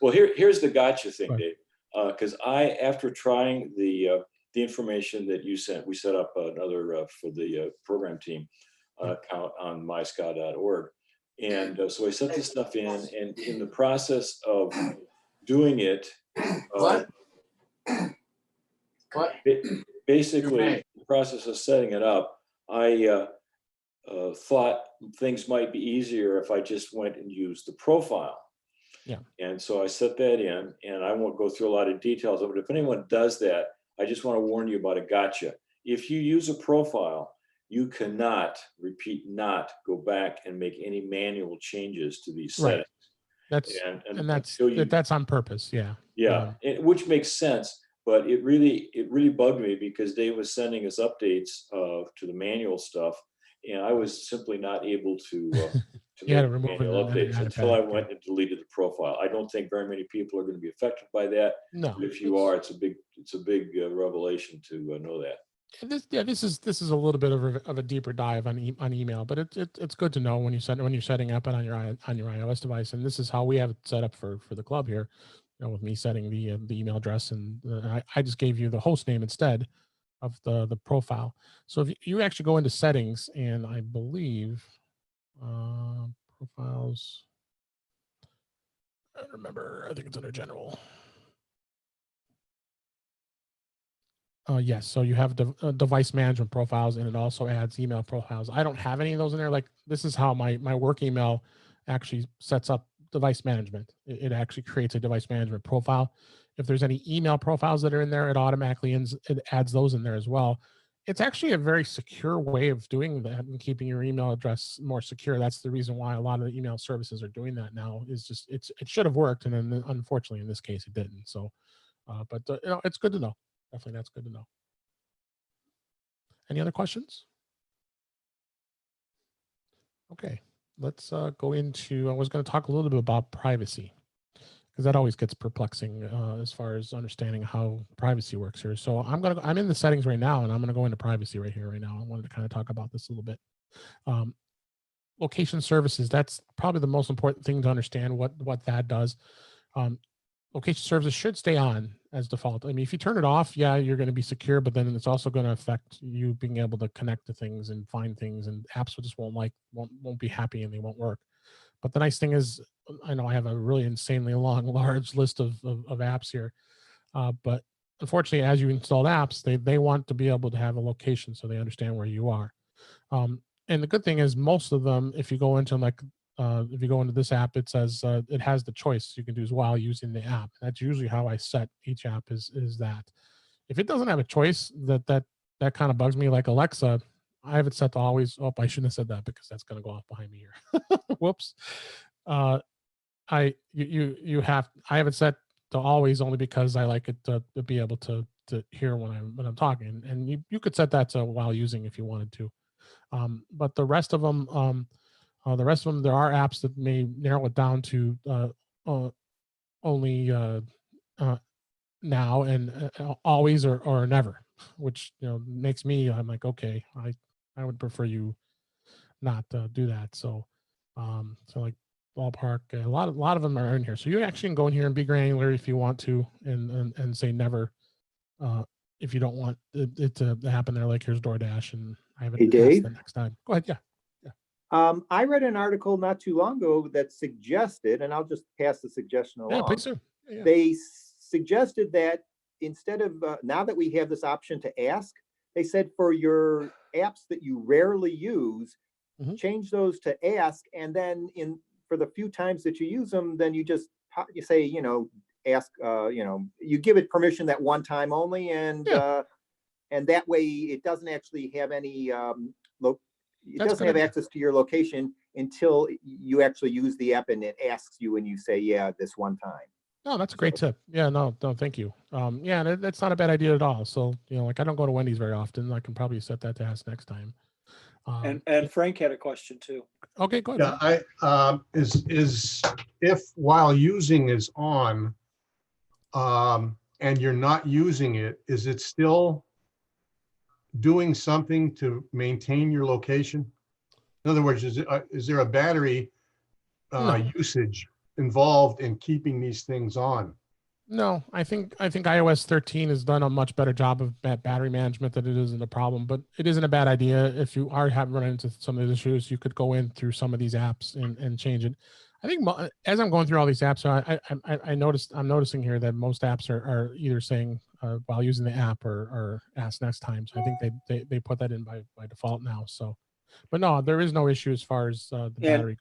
Well, here's the gotcha thing, Dave, because after trying the information that you sent, we set up another for the program team account on mysca.org, and so I set this stuff in, and in the process of doing it, basically the process of setting it up, I thought things might be easier if I just went and used the profile. Yeah. And so I set that in, and I won't go through a lot of details of it. If anyone does that, I just want to warn you about a gotcha. If you use a profile, you cannot, repeat, not go back and make any manual changes to these settings. That's on purpose. Yeah. Yeah, which makes sense. But it really bugged me because Dave was sending us updates to the manual stuff, and I was simply not able to make manual updates until I went and deleted the profile. I don't think very many people are going to be affected by that. No, but if you are, it's a big revelation to know that. This is a little bit of a deeper dive on email, but it's good to know when you're setting up it on your iOS device, and this is how we have it set up for the club here. With me setting the email address, and I just gave you the host name instead of the profile. So if you actually go into settings, and I believe profiles, I don't remember, I think it's under general. Yes, so you have device management profiles, and it also adds email profiles. I don't have any of those in there. Like, this is how my work email actually sets up device management. It actually creates a device management profile. If there's any email profiles that are in there, it automatically it adds those in there as well. It's actually a very secure way of doing that and keeping your email address more secure. That's the reason why a lot of the email services are doing that now. Is just it should have worked, and then unfortunately in this case it didn't. So, but you know, it's good to know. Definitely, that's good to know. Any other questions? Okay, let's go into. I was going to talk a little bit about privacy, because that always gets perplexing as far as understanding how privacy works here. So I'm in the settings right now, and I'm going to go into privacy right here right now. I wanted to kind of talk about this a little bit. Location services, that's probably the most important thing to understand what that does. Location services should stay on as default. I mean, if you turn it off, yeah, you're going to be secure, but then it's also going to affect you being able to connect to things and find things, and apps just won't be happy and they won't work. But the nice thing is, I know I have a really insanely large list of apps here, but unfortunately, as you install apps, they want to be able to have a location so they understand where you are. And the good thing is, most of them, if you go into if you go into this app, it says it has the choice you can do as well using the app. That's usually how I set each app is that. If it doesn't have a choice, that kind of bugs me. Like Alexa, I have it set to always. Oh, I shouldn't have said that because that's going to go off behind me here. Whoops. I have it set to always only because I like it to be able to hear when I'm talking. And you could set that to while using if you wanted to. But the rest of them, there are apps that may narrow it down to only now and always or never, which makes me. I'm like, okay, I would prefer you not do that. So like ballpark, a lot of them are in here. So you actually can go in here and be granular if you want to, and say never if you don't want it to happen there. Like here's DoorDash, and I haven't Hey, asked Dave? the next time. Go ahead, yeah. I read an article not too long ago that suggested, and I'll just pass the suggestion along. Yeah, please, sir. Yeah. They suggested that instead of, now that we have this option to ask, they said for your apps that you rarely use, change those to ask, and then for the few times that you use them, then you say, ask, you give it permission that one time only, and that way it doesn't actually have any it doesn't have access to your location until you actually use the app and it asks you and you say, yeah, this one time. Oh, that's a great tip. Yeah, no, thank you. Yeah, that's not a bad idea at all. So, like I don't go to Wendy's very often. I can probably set that to ask next time. And Frank had a question too. Okay, go ahead. Yeah, is if while using is on, and you're not using it, is it still doing something to maintain your location? In other words, is there a battery usage involved in keeping these things on? No, I think iOS 13 has done a much better job of battery management than it isn't a problem, but it isn't a bad idea. If you are having run into some of these issues, you could go in through some of these apps and change it. I think as I'm going through all these apps, I'm noticing here that most apps are either saying while using the app or ask next time. So I think they put that in by default now. So, but no, there is no issue as far as the battery.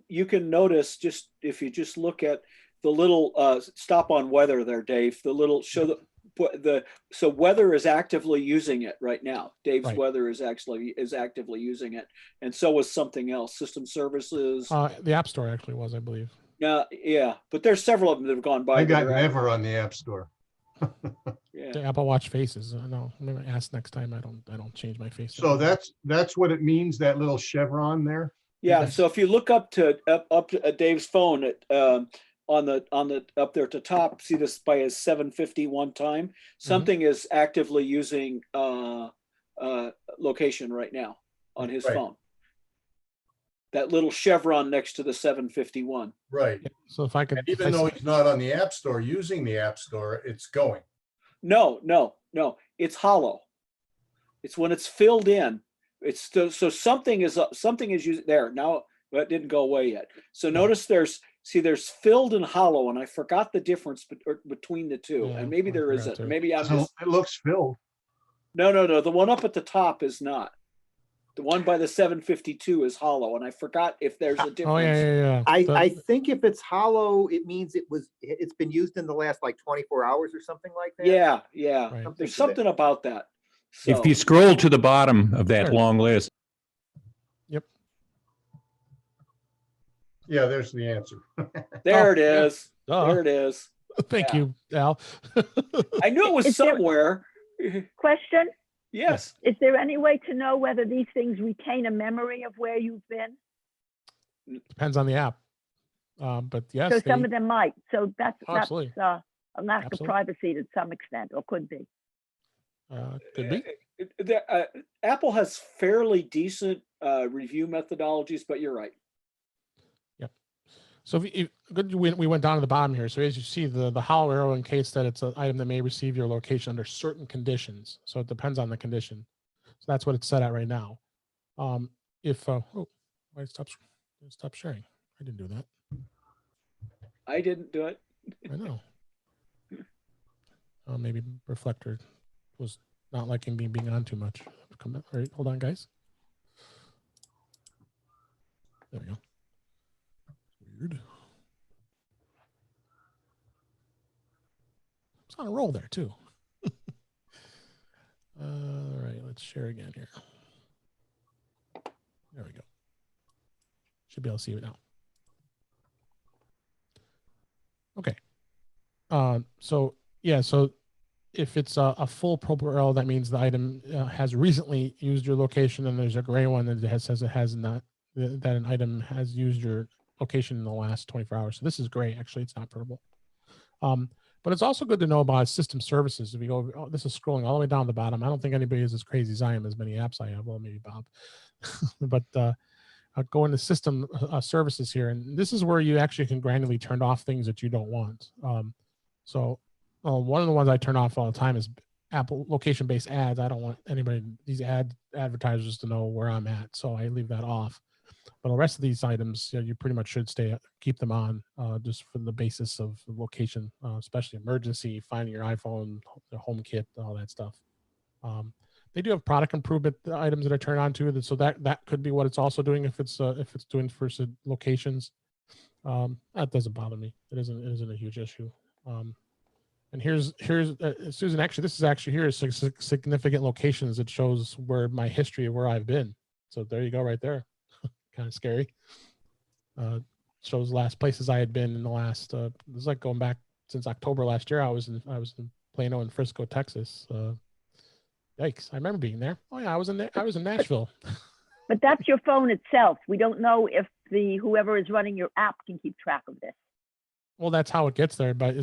You can notice, just if you just look at the little stop on weather there, Dave, the little show so weather is actively using it right now. Dave's weather is actively using it, and so was something else. System services. The App Store actually was, I believe. Yeah, but there's several of them that have gone by. I got never on the App Store. Yeah. The Apple Watch faces. I know. I'm gonna ask next time. I don't change my face. So that's what it means. That little chevron there. Yeah. Yes. So if you look up to Dave's phone at on the up there at the top, see this by his 751 time. Something is actively using location right now on his phone. That little chevron next to the 751. Right. So if I could, and even though he's not on the App Store using the App Store, it's going. No. It's hollow. It's when it's filled in. It's still, so something is using there now. That didn't go away yet. So notice there's filled and hollow, and I forgot the difference between the two. Yeah, and maybe there isn't. Maybe I'm just. It looks filled. No. The one up at the top is not. The one by the 752 is hollow, and I forgot if there's a difference. Oh yeah. I think if it's hollow, it means it's been used in the last like 24 hours or something like that. Yeah. Right. There's something about that. So, If you scroll to the bottom of that Sure. long list, Yeah, there's the answer. there it yeah. is. Duh. There it is. Thank Yeah. you, Al. I knew it was Is there- somewhere. Question, Yes. is there any way to know whether these things retain a memory of where you've been? Depends on the app. But yes, So some they- of them might, so that's absolutely. a lack of Absolutely. privacy to some extent, or could be. could be. Apple has fairly decent review methodologies, but you're right. So we went down to the bottom here. So as you see, the hollow arrow indicates that it's an item that may receive your location under certain conditions. So it depends on the condition. So that's what it's set at right now. If oh, why stop sharing? I didn't do that. I didn't do it. I know. Maybe Reflector was not liking me being on too much. All right, hold on, guys. There we go. Weird. It's on a roll there too. All right, let's share again here. There we go. Should be able to see it now. Okay. So yeah, so if it's a full purple arrow, that means the item has recently used your location, and there's a gray one that says it has not, that an item has used your location in the last 24 hours. So this is gray. Actually, it's not purple. But it's also good to know about system services. If you go, this is scrolling all the way down the bottom. I don't think anybody is as crazy as I am, as many apps I have. Well, maybe Bob. But I'll go into system services here. And this is where you actually can granularly turn off things that you don't want. So one of the ones I turn off all the time is Apple location-based ads. I don't want these advertisers to know where I'm at. So I leave that off. But the rest of these items, you pretty much should keep them on just for the basis of location, especially emergency, finding your iPhone, the HomeKit, all that stuff. They do have product improvement items that are turned on too. So that could be what it's also doing if it's doing for locations. That doesn't bother me. It isn't a huge issue. And here's Susan. Actually, this is here is significant locations. It shows where my history of where I've been. So there you go, right there. Kind of scary. Shows last places I had been in the last. It was like going back since October last year. I was in Plano and Frisco, Texas. Yikes! I remember being there. Oh yeah, I was in Nashville. But that's your phone itself. We don't know if whoever is running your app can keep track of this. Well, that's how it gets there, by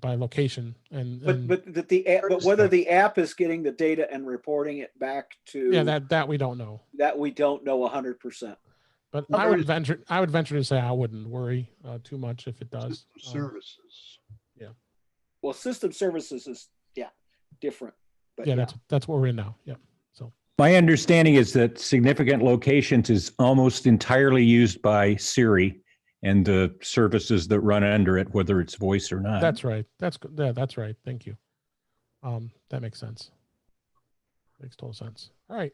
location But whether the app is getting the data and reporting it back to, yeah, that we don't know. That we don't know 100%. But I would venture to say I wouldn't worry too much if it does. Services. Yeah. Well, system services is different. But yeah, that's what we're in now. Yeah. So my understanding is that significant locations is almost entirely used by Siri and the services that run under it, whether it's voice or not. that's right. That's good. Yeah, that's right. Thank you. That makes sense. Makes total sense. All right.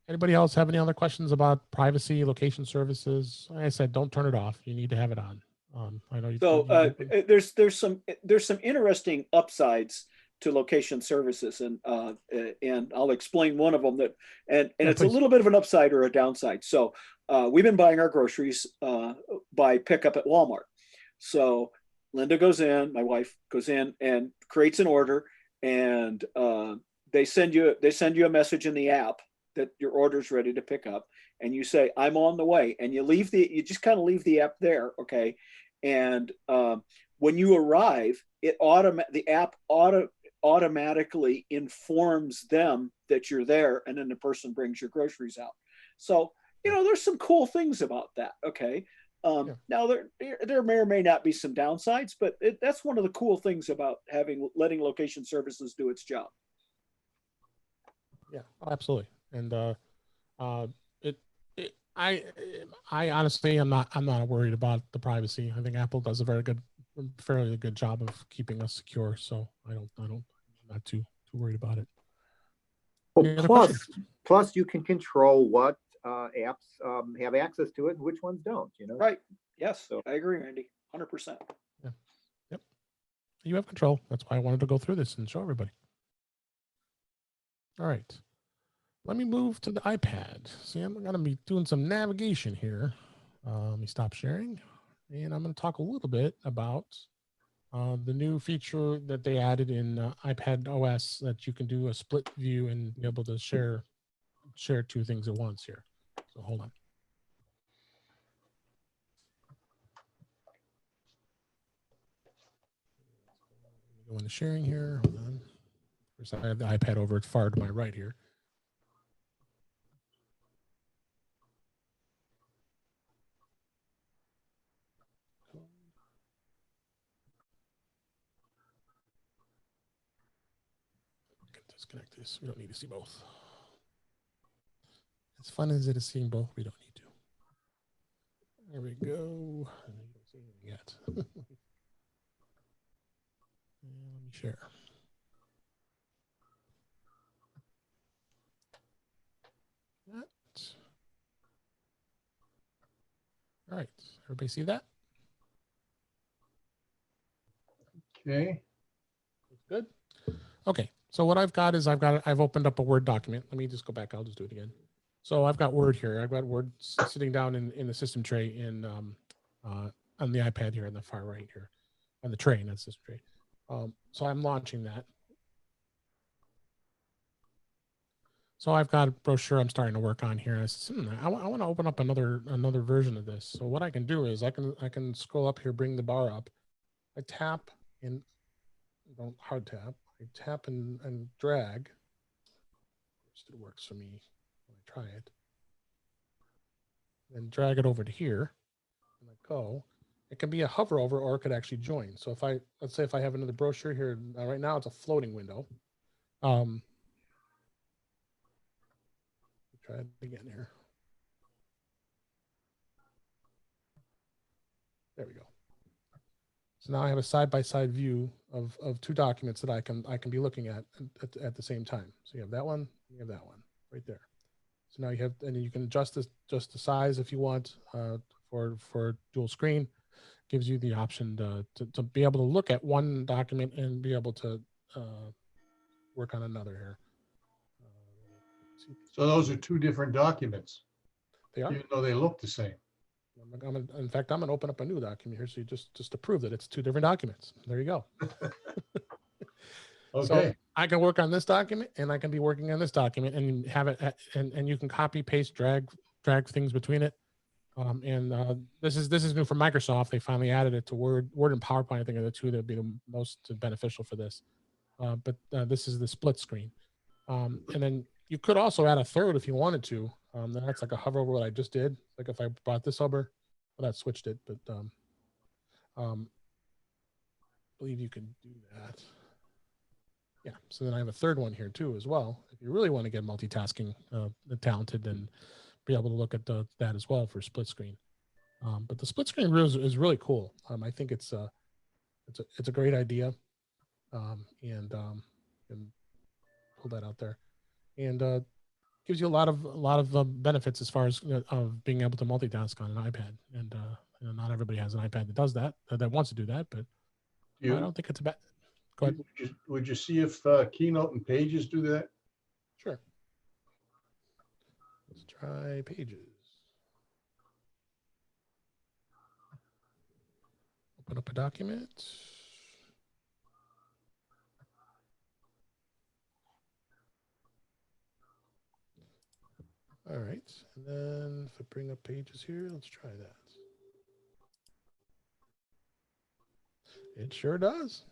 Anybody else have any other questions about privacy, location services? Like I said, don't turn it off. You need to have it on. I know. There's some interesting upsides to location services, and I'll explain one of them and it's please. a little bit of an upside or a downside. So we've been buying our groceries by pickup at Walmart. So Linda goes in, my wife goes in and creates an order, and they send you a message in the app that your order's ready to pick up, and you say, I'm on the way, and you just kind of leave the app there, okay? And when you arrive, the app automatically informs them that you're there, and then the person brings your groceries out. So there's some cool things about that, okay? Now there may or may not be some downsides, but that's one of the cool things about letting location services do its job. Yeah, absolutely. And I honestly am not worried about the privacy. I think Apple does a fairly good job of keeping us secure. So I'm not too worried about it. Any other questions? Plus you can control what apps have access to it and which ones don't, you know? Right. Yes, So- I agree, Randy. 100%. Yep. You have control. That's why I wanted to go through this and show everybody. All right. Let me move to the iPad. See, I'm going to be doing some navigation here. Let me stop sharing. And I'm going to talk a little bit about the new feature that they added in iPad OS, that you can do a split view and be able to share two things at once here. So hold on. Go into sharing here. Hold on. First, I have the iPad over far to my right here. Disconnect this. We don't need to see both. As fun as it is seeing both, we don't need to. There we go. I don't see anything yet. Let me share. That. All right. Everybody see that? Okay. Good. Okay. So what I've got is I've opened up a Word document. Let me just go back. I'll just do it again. So I've got Word here. I've got Word sitting down in the system tray on the iPad here on the far right here, on the tray, not system tray. So I'm launching that. So I've got a brochure I'm starting to work on here. I want to open up another version of this. So what I can do is I can scroll up here, bring the bar up. I tap and don't hard tap. I tap and drag. It still works for me when I try it. Then drag it over to here. And I go. It can be a hover over, or it could actually join. So if let's say I have another brochure here, right now it's a floating window. Try it again here. There we go. So now I have a side-by-side view of two documents that I can be looking at the same time. So you have that one, you have that one right there. So now you have, and you can adjust the size if you want for dual screen. Gives you the option to be able to look at one document and be able to work on another here. So those are two different documents, They are. even though they look the same. In fact, I'm going to open up a new document here, so you just to prove that it's two different documents. There you go. Okay. So I can work on this document, and I can be working on this document, and have it, and you can copy, paste, drag things between it. This is new from Microsoft. They finally added it to Word and PowerPoint. I think are the two that would be the most beneficial for this. But this is the split screen, and then you could also add a third if you wanted to. Then that's like a hover over what I just did. Like if I brought this over, well, that switched it, but I believe you can do that. Yeah. So then I have a third one here too as well. If you really want to get multitasking talented, then be able to look at that as well for split screen. But the split screen is really cool. I think it's a great idea, and pull that out there, and gives you a lot of benefits as far as of being able to multitask on an iPad. And not everybody has an iPad that does that wants to do that, but I don't think it's a bad. Go ahead. Would you see if Keynote and Pages do that? Sure. Let's try Pages. Open up a document. All right. And then if I bring up Pages here, let's try that. It sure does.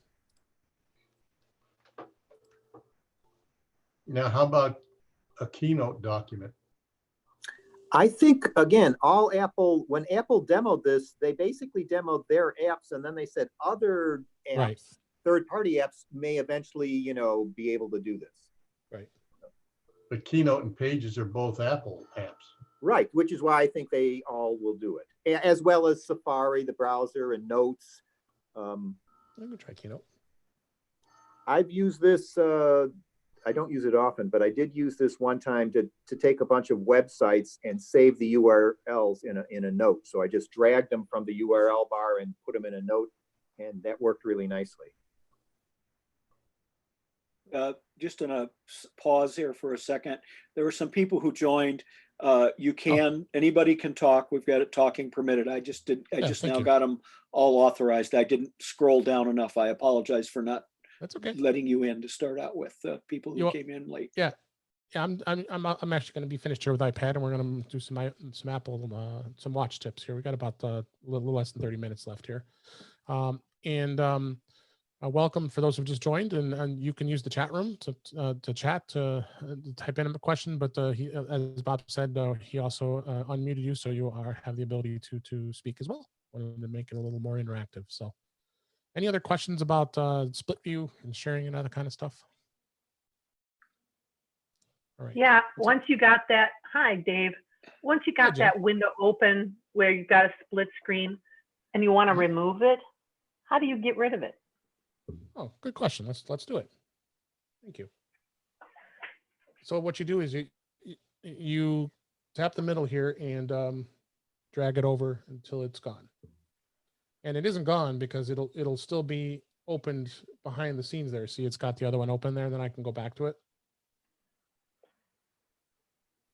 Now, how about a Keynote document? I think, again, when Apple demoed this, they basically demoed their apps, and then they said other apps, Right. third-party apps may eventually, be able to do this. Right. But Keynote and Pages are both Apple apps. Right, which is why I think they all will do it, as well as Safari, the browser, and Notes. I'm gonna try Keynote. I've used this. I don't use it often, but I did use this one time to take a bunch of websites and save the URLs in a note. So I just dragged them from the URL bar and put them in a note, and that worked really nicely. Just in a pause here for a second. There were some people who joined. Anybody can talk. We've got it talking permitted. I just now got them all authorized. I didn't scroll down enough. I apologize for not That's okay. letting you in to start out with people who came in late. Yeah. I'm actually going to be finished here with iPad, and we're going to do some Apple, some watch tips here. We got about a little less than 30 minutes left here. Welcome for those who've just joined, and you can use the chat room to chat, to type in a question. But he, as Bob said, he also unmuted you, so you have the ability to speak as well. Wanted to make it a little more interactive. So, any other questions about split view and sharing and other kind of stuff? All right. Yeah, once you got that, hi Dave. Once you got that window open where you've got a split screen and you want to remove it, how do you get rid of it? Oh, good question. Let's do it. Thank you. So what you do is you tap the middle here and drag it over until it's gone. And it isn't gone because it'll still be opened behind the scenes there. See, it's got the other one open there. Then I can go back to it.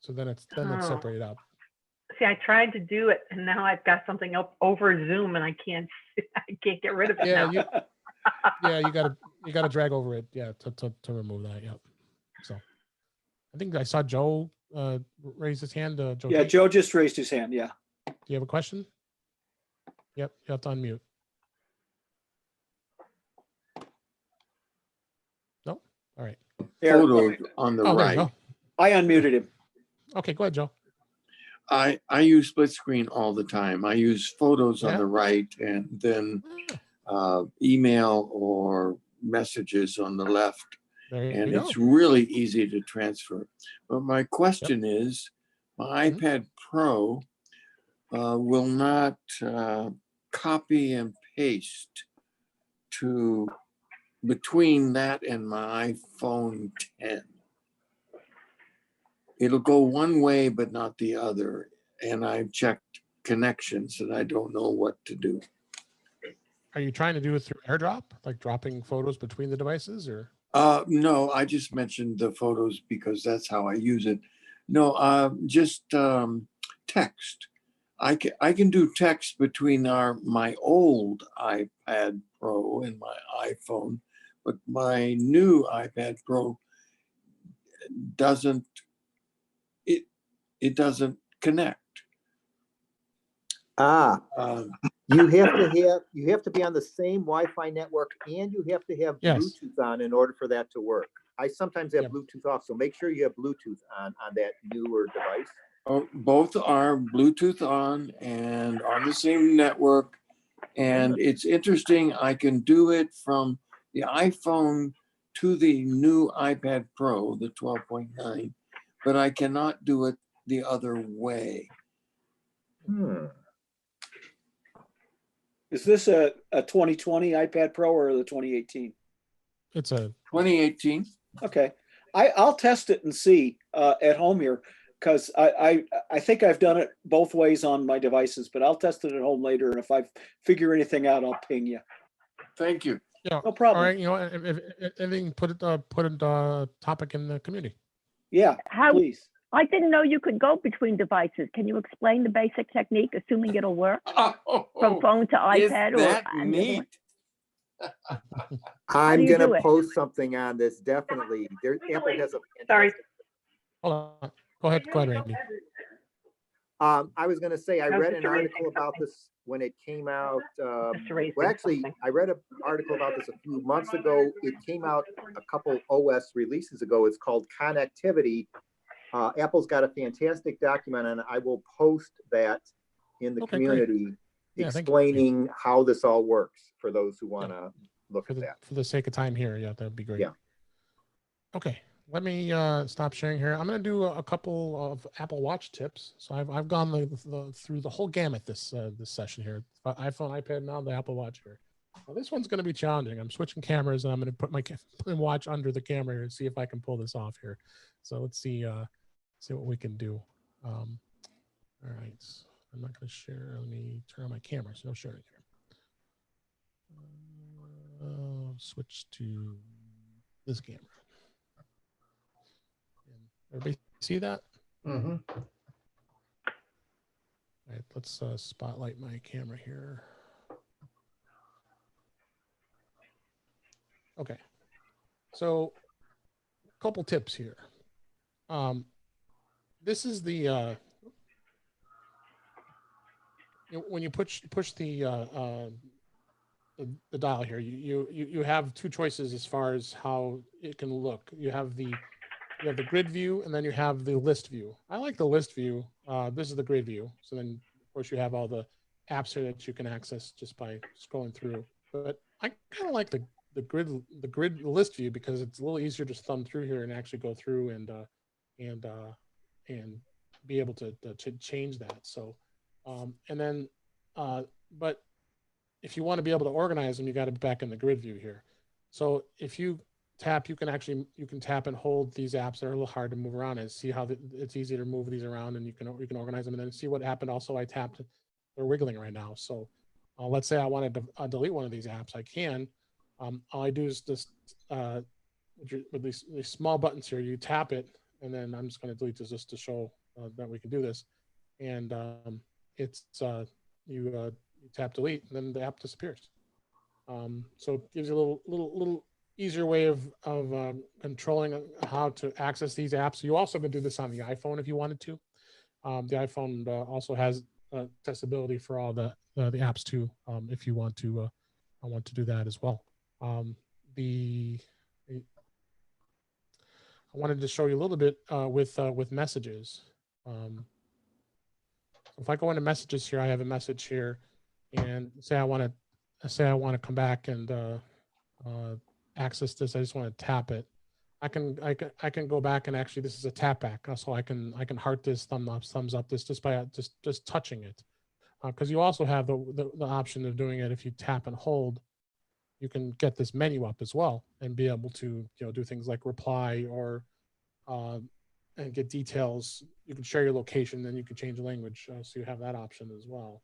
So then it's separated out. See, I tried to do it, and now I've got something up over Zoom, and I can't get rid of it now. You gotta drag over it, to remove that. Yep. So, I think I saw Joe raise his hand. Joe. Yeah, Joe just raised his hand. Yeah. Do you have a question? Yep, you have to unmute. No. All right. Photos on the right. I unmuted him. Okay, go ahead, Joe. I use split screen all the time. I use photos on the right, and then email or messages on the left. And it's really easy to transfer. But my question is, my iPad Pro will not copy and paste to between that and my iPhone 10. It'll go one way, but not the other. And I've checked connections and I don't know what to do. Are you trying to do it through AirDrop, like dropping photos between the devices, or? No, I just mentioned the photos because that's how I use it. No, just text. I can do text between my old iPad Pro and my iPhone, but my new iPad Pro doesn't. It doesn't connect. You have to be on the same Wi-Fi network, and you have to have Bluetooth on in order for that to work. I sometimes have Bluetooth off, so make sure you have Bluetooth on that newer device. Oh, both are Bluetooth on and on the same network. And it's interesting, I can do it from the iPhone to the new iPad Pro, the 12.9, but I cannot do it the other way. Is this a 2020 iPad Pro or the 2018? It's a 2018. Okay, I'll test it and see at home here, because I think I've done it both ways on my devices, but I'll test it at home later, and if I figure anything out, I'll ping you. Thank you. Yeah, no problem. All right, if anything, put a topic in the community. Yeah, please. I didn't know you could go between devices. Can you explain the basic technique, assuming it'll work from phone to iPad? Is that neat? I'm going to post something on this, definitely. Apple has a Sorry. Hold on. Go ahead, Randy. I was going to say, I read an article about this when it came out. Well, actually, I read an article about this a few months ago. It came out a couple OS releases ago. It's called Connectivity. Apple's got a fantastic document, and I will post that in the community, explaining how this all works for those who want to look at that. For the sake of time here, that'd be great. Yeah. Okay, let me stop sharing here. I'm going to do a couple of Apple Watch tips. So I've gone through the whole gamut this session here: iPhone, iPad, now the Apple Watch here. Well, this one's going to be challenging. I'm switching cameras, and I'm going to put my watch under the camera and see if I can pull this off here. So let's see what we can do. All right, I'm not going to share. Let me turn on my camera. So no sharing here. Switch to this camera. Everybody see that? Mm-hmm. All right, let's spotlight my camera here. Okay, so a couple tips here. This is the when you push the dial here, you have two choices as far as how it can look. You have the grid view, and then you have the list view. I like the list view. This is the grid view. So then, of course, you have all the apps here that you can access just by scrolling through. But I kind of like the grid list view because it's a little easier to thumb through here and actually go through and be able to change that. So, and then, but if you want to be able to organize them, you got to be back in the grid view here. So if you tap, you can tap and hold these apps that are a little hard to move around and see how it's easy to move these around, and you can organize them and then see what happened. Also, I tapped, they're wiggling right now. So let's say I wanted to delete one of these apps, I can. All I do is just with these small buttons here, you tap it, and then I'm just going to delete this just to show that we can do this. And it's you tap delete, and then the app disappears. So it gives you a little easier way of controlling how to access these apps. You also can do this on the iPhone if you wanted to. The iPhone also has accessibility for all the apps too, if you want to do that as well. I wanted to show you a little bit with messages. If I go into messages here, I have a message here, and say I want to come back and access this. I just want to tap it. I can go back, and actually this is a tap back, so I can heart this, thumbs up this just by just touching it, because you also have the option of doing it if you tap and hold. You can get this menu up as well and be able to do things like reply or and get details. You can share your location, then you can change the language, so you have that option as well.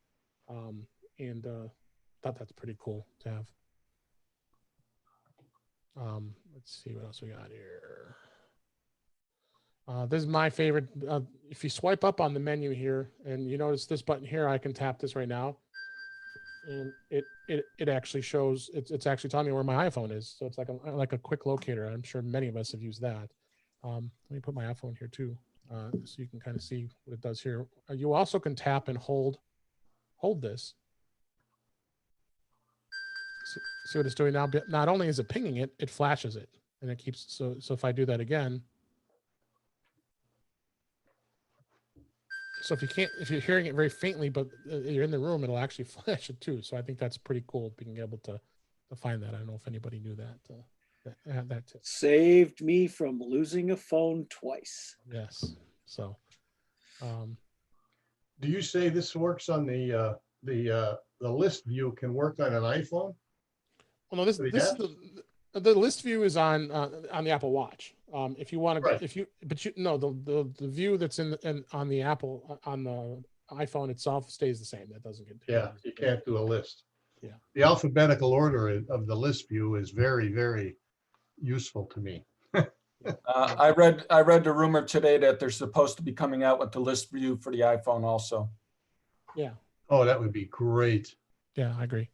And thought that's pretty cool to have. Let's see what else we got here. This is my favorite. If you swipe up on the menu here, and you notice this button here, I can tap this right now, and it actually shows. It's actually telling me where my iPhone is. So it's like a quick locator. I'm sure many of us have used that. Let me put my iPhone here too, so you can kind of see what it does here. You also can tap and hold this. See what it's doing now? Not only is it pinging it, it flashes it, and it keeps. So if I do that again. So if you're hearing it very faintly, but you're in the room, it'll actually flash it too. So I think that's pretty cool, being able to find that. I don't know if anybody knew that. That tip. Saved me from losing a phone twice. Yes. So, do you say this works on the list view can work on an iPhone? Well, no, this is the list view is on the Apple Watch. If you want to, right. The view that's on the Apple on the iPhone itself stays the same. That doesn't get. Yeah, you can't do a list. Yeah. The alphabetical order of the list view is very, very useful to me. I read the rumor today that they're supposed to be coming out with the list view for the iPhone also. Yeah. Oh, that would be great. Yeah, I agree.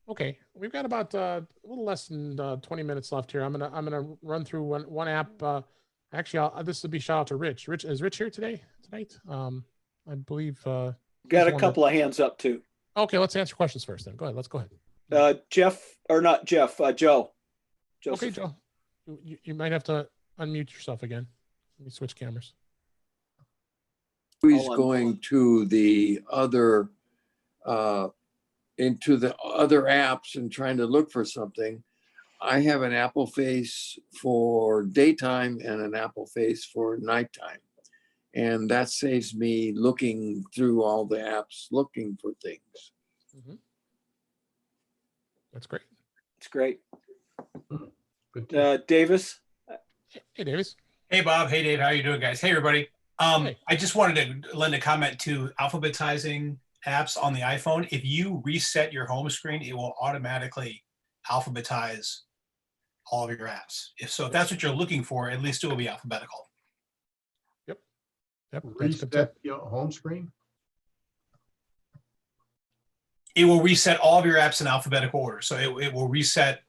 Okay, we've got about a little less than 20 minutes left here. I'm gonna run through one app. Actually, this will be shout out to Rich. Is Rich here tonight? I believe. Got a couple of hands up too. Okay, let's answer questions first then. Go ahead. Let's go ahead. Joe. Okay, Joe. You might have to unmute yourself again. Let me switch cameras. He's going to the other into the other apps and trying to look for something. I have an Apple Face for daytime and an Apple Face for nighttime. And that saves me looking through all the apps looking for things. Mhm. That's great. It's great. Good. Davis. Hey, Davis. Hey, Bob. Hey, Dave. How you doing, guys? Hey, everybody. Hey. I just wanted to lend a comment to alphabetizing apps on the iPhone. If you reset your home screen, it will automatically alphabetize all of your apps. If that's what you're looking for, at least it will be alphabetical. Yep. That's good Reset tip. your home screen. It will reset all of your apps in alphabetical order. So it will reset.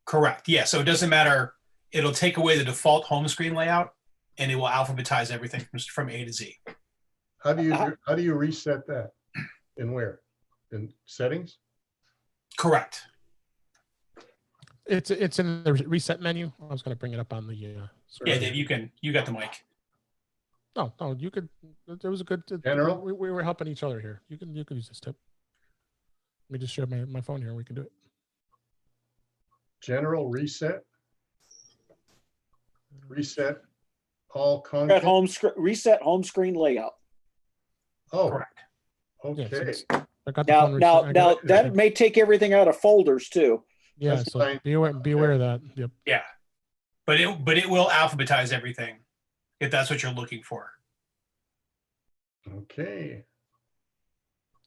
Correct. Yeah. So it doesn't matter. It'll take away the default home screen layout and it will alphabetize everything from A to Z. How do you reset that? And where? In settings? Correct. It's in the reset menu. I was going to bring it up on the screen. Yeah, Dave, you got the mic. No, you could. There was a good. General? We were helping each other here. You can use this tip. Let me just share my phone here. We can do it. General reset. Reset all content. Reset home screen layout. Oh, correct. Okay. Yeah, I got the Now, phone now, reset. now that may take everything out of folders too. Yeah, That's so fine. be aware of that. Yep. Yeah. But it will alphabetize everything if that's what you're looking for. Okay.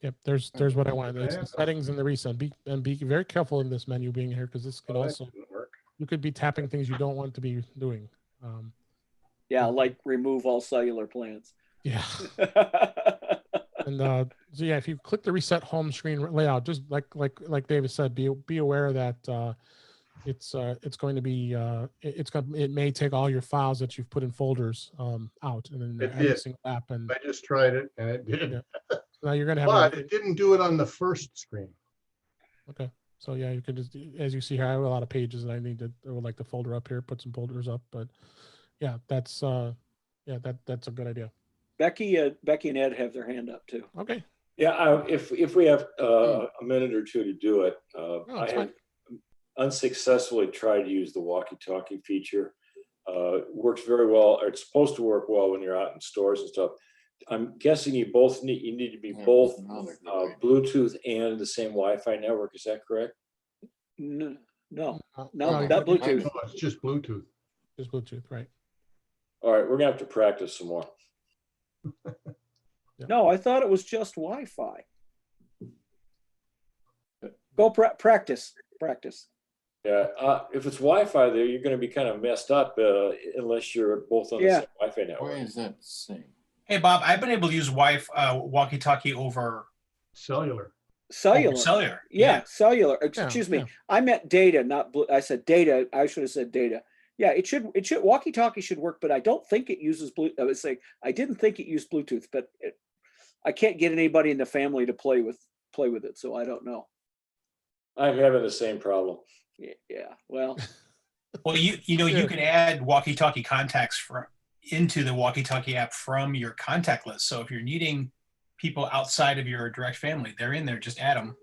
Yep. There's what I wanted. It's the settings and the reset. Be very careful in this menu being here because this could also you could be tapping things you don't want to be doing. Yeah, like remove all cellular plans. Yeah. And so yeah, if you click the reset home screen layout, just like David said, be aware that it's going to be it may take all your files that you've put in folders out and then It every did. single app. And I just tried it and it did. yeah. Now you're gonna have. But it didn't do it on the first screen. Okay. So yeah, you can just, as you see here, I have a lot of pages that I would like to folder up here, put some folders up, but yeah, that's a good idea. Becky and Ed have their hand up too. Okay. Yeah, if we have a minute or two to do it, I have fine. unsuccessfully tried to use the walkie-talkie feature. Works very well, or it's supposed to work well when you're out in stores and stuff. I'm guessing you need to be both Bluetooth and the same Wi-Fi network. Is that correct? No, not No, Bluetooth. it's just Bluetooth. Just Bluetooth, right? All right, we're gonna have to practice some more. No, I thought it was just Wi-Fi. Go practice. Yeah, if it's Wi-Fi there, you're going to be kind of messed up unless you're both on the same Wi-Fi network. Why is that same? Hey, Bob, I've been able to use walkie-talkie over cellular. Cellular. Yeah, cellular. Excuse me. I meant data, not I said data. I should have said data. Yeah, it should walkie-talkie should work, but I don't think it uses Bluetooth. I didn't think it used Bluetooth, but I can't get anybody in the family to play with it, so I don't know. I'm having the same problem. Yeah. Well, you can add walkie-talkie contacts into the walkie-talkie app from your contact list. So if you're needing people outside of your direct family, they're in there. Just add them.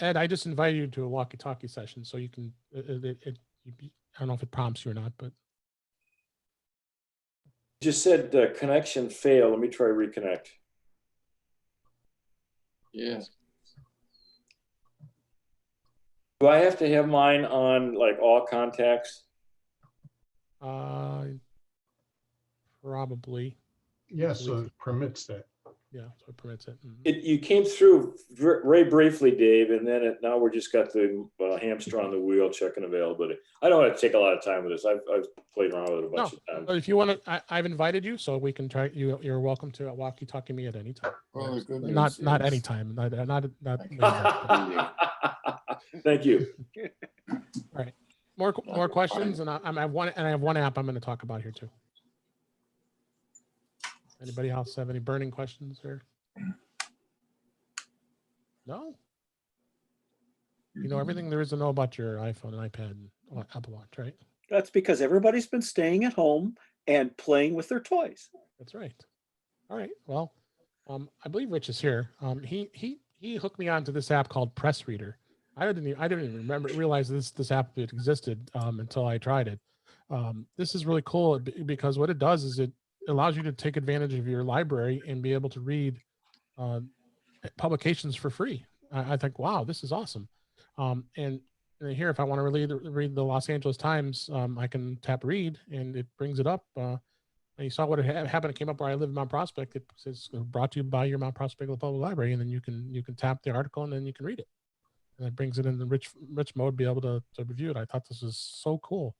Ed, I just invited you to a walkie-talkie session, so you can. I don't know if it prompts you or not, but just said connection failed. Let me try reconnect. Yeah. Do I have to have mine on like all contacts? Probably. Yeah, so it permits that. Yeah, so it permits it. You came through very briefly, Dave, and then now we're just got the hamster on the wheel checking availability. I don't want to take a lot of time with this. I've played around with it a bunch of times. But if you want to, I've invited you, so we can try. You're welcome to walkie-talkie me at any time. Well, not any time. Not. Thank you. All right. More questions, and I have one app I'm going to talk about here too. Anybody else have any burning questions here? No? You know everything there is to know about your iPhone and iPad and Apple Watch, right? That's because everybody's been staying at home and playing with their toys. That's right. All right. Well, I believe Rich is here. He hooked me onto this app called Press Reader. I didn't even realize this app existed until I tried it. This is really cool because what it does is it allows you to take advantage of your library and be able to read publications for free. I think, wow, this is awesome. And here, if I want to read the Los Angeles Times, I can tap read, and it brings it up. And you saw what happened. It came up where I live in Mount Prospect. It says brought to you by your Mount Prospect Public Library, and then you can tap the article, and then you can read it. And it brings it in the rich mode, be able to review it. I thought this was so cool.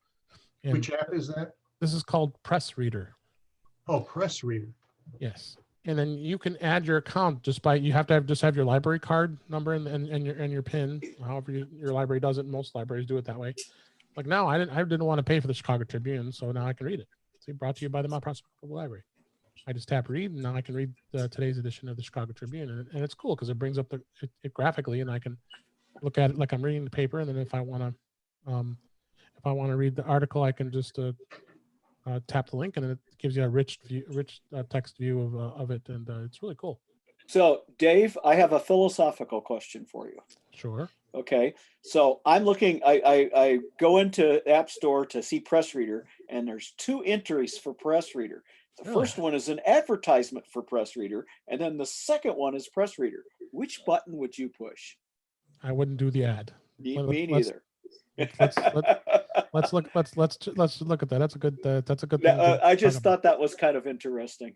And Which app is that? this is called Press Reader. Oh, Press Reader. Yes. And then you can add your account you have to have your library card number and your PIN. However your library does it. Most libraries do it that way. Like now, I didn't want to pay for the Chicago Tribune, so now I can read it. See, brought to you by the Mount Prospect Public Library. I just tap read, and now I can read today's edition of the Chicago Tribune, and it's cool because it brings up it graphically, and I can look at it like I'm reading the paper. And then if I want to read the article, I can just tap the link, and it gives you a rich text view of it, and it's really cool. So, Dave, I have a philosophical question for you. Sure. Okay, so I'm looking. I go into App Store to see Press Reader, and there's 2 entries for Press Reader. The first one is an advertisement for Press Reader, and then the second one is Press Reader. Which button would you push? I wouldn't do the ad. Me neither. Let's look at that. That's a good thing. I just thought that was kind of interesting.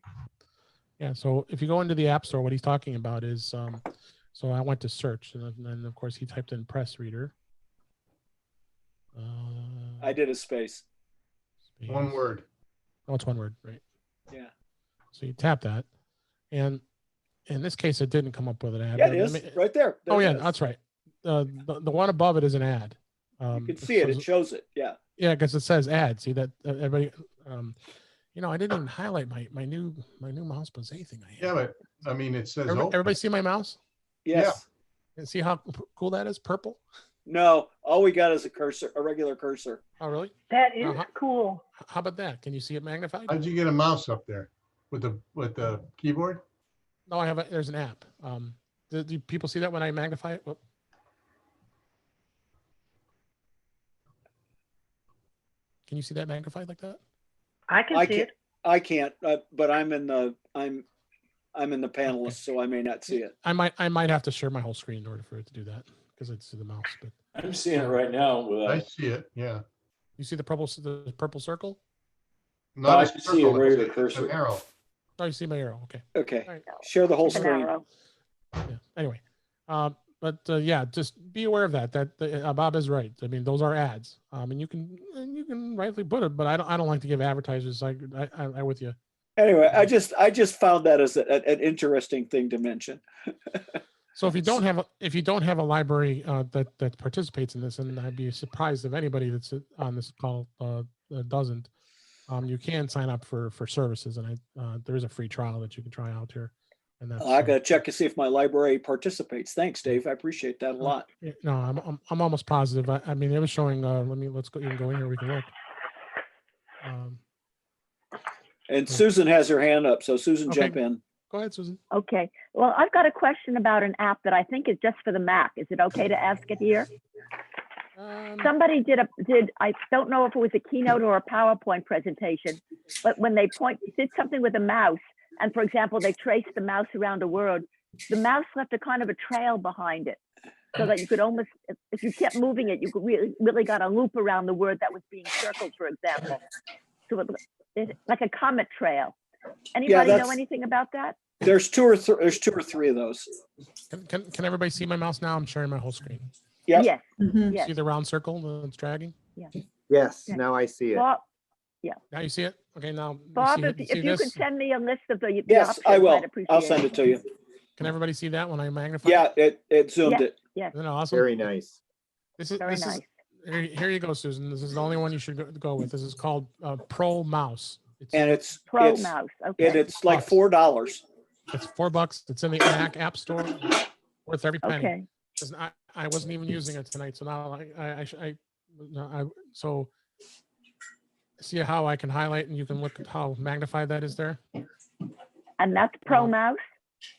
Yeah. So if you go into the App Store, what he's talking about is, so I went to search, and then of course he typed in Press Reader. I did a space. One word. Oh, it's one word, right? Yeah. So you tap that, and in this case, it didn't come up with an ad. Yeah, it is right there. Oh yeah, that's right. The one above it is an ad. You can see it. It shows it. Yeah. Yeah, because it says ad. See that everybody. I didn't even highlight my new mouse Bose thing I have. Yeah, but I mean, it says everybody see my mouse? Yes. Yeah. And see how cool that is? Purple. No, all we got is a cursor, a regular cursor. Oh, really? That is cool. How about that? Can you see it magnified? How'd you get a mouse up there with the keyboard? No, there's an app. Do people see that when I magnify it? Whoop. Can you see that magnified like that? I can see it. I can't, but I'm in the panelist, so I may not see it. I might have to share my whole screen in order for it to do that because I see the mouse. But I'm seeing it right now. I see it. Yeah. You see the purple circle? No, I see a regular cursor. An arrow. Oh, you see my arrow. Okay. Okay. Right. Share the whole screen. Yeah. Anyway, yeah, just be aware of that. Bob is right. I mean, those are ads. And you can rightly put it, but I don't like to give advertisers. I with you. Anyway, I just found that as an interesting thing to mention. So if you don't have a library that participates in this, and I'd be surprised if anybody that's on this call doesn't, you can sign up for services, and there is a free trial that you can try out here. And that's, I gotta check to see if my library participates. Thanks, Dave. I appreciate that a lot. No, I'm almost positive. I mean, it was showing. Let's go. You can go in here. We can look. And Susan has her hand up, so Susan, Okay. jump in. Go ahead, Susan. Okay. Well, I've got a question about an app that I think is just for the Mac. Is it okay to ask it here? Somebody did I don't know if it was a keynote or a PowerPoint presentation, but when they did something with a mouse, and for example, they traced the mouse around a word, the mouse left a kind of a trail behind it, so that you could almost, if you kept moving it, you could really got a loop around the word that was being circled, for example. So it's like a comet trail. Anybody know anything about that? There's two or three of those. Can everybody see my mouse now? I'm sharing my whole screen. Yep. Yes. Yes. See the round circle that's dragging? Yeah. Yes, now I see it. Bob, yeah. Now you see it? Okay, now. Bob, if if you could send me a list of the Yes, options, I will. I'd appreciate I'll send it to you. Can everybody see that when I magnify? Yeah, it zoomed it. Yes. Isn't it awesome? Very nice. Very nice. Here you go, Susan. This is the only one you should go with. This is called Pro Mouse. It's Pro Mouse. Okay. And it's like $4. It's $4. It's in the Mac App Store. Worth every penny. Okay. I wasn't even using it tonight, so now so see how I can highlight, and you can look at how magnified that is there. And that's Pro Mouse?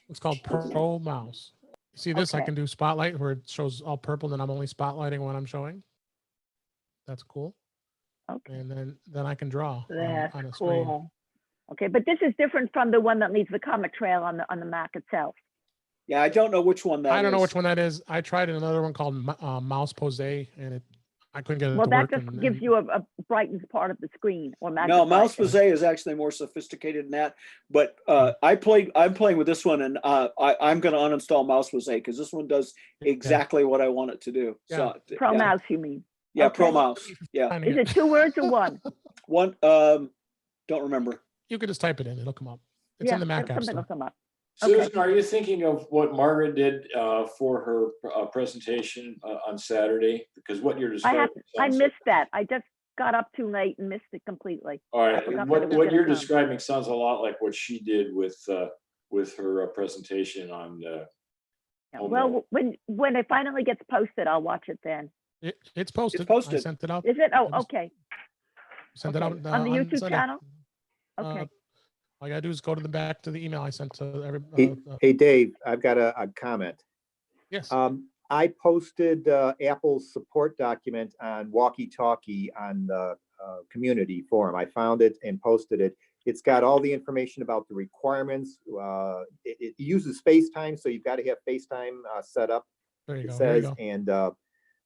It's called Pro Mouse. See this? I Okay. can do spotlight where it shows all purple, and then I'm only spotlighting what I'm showing. That's cool. Okay. And then I can draw That's on a screen. cool. Okay, but this is different from the one that leaves the comet trail on the Mac itself. Yeah, I don't know which one that is. I don't know which one that is. I tried another one called Mouse Pose, and I couldn't get it Well, to that work. just gives you a brightens part of the screen or No, magnifies Mouse it. Pose is actually more sophisticated than that. But I'm playing with this one, and I'm going to uninstall Mouse Pose because this one does exactly what I want it to do. Yeah. So, Pro yeah. Mouse, you mean? Yeah, Okay. Pro Mouse. Yeah. Is it 2 words or one? One. Don't remember. You could just type it in; it'll come up. It's in the Mac app something will store. come up. Susan, are you thinking of what Margaret did for her presentation on Saturday? Because what you're describing, I missed that. I just got up too late and missed it completely. all I right, forgot that it what was what gonna you're come. describing sounds a lot like what she did with her presentation on. Yeah, well, when it finally gets posted, I'll watch it then. It's posted. It's posted. I sent it out. Is it? Oh, okay. Sent it out On the YouTube Sunday. channel? Okay. All you gotta do is go to the email I sent to everybody. Hey, Dave, I've got a comment. Yes. I posted Apple's support document on Walkie Talkie on the community forum. I found it and posted it. It's got all the information about the requirements. It uses FaceTime, so you've got to have FaceTime set up. There you it go. says, there you and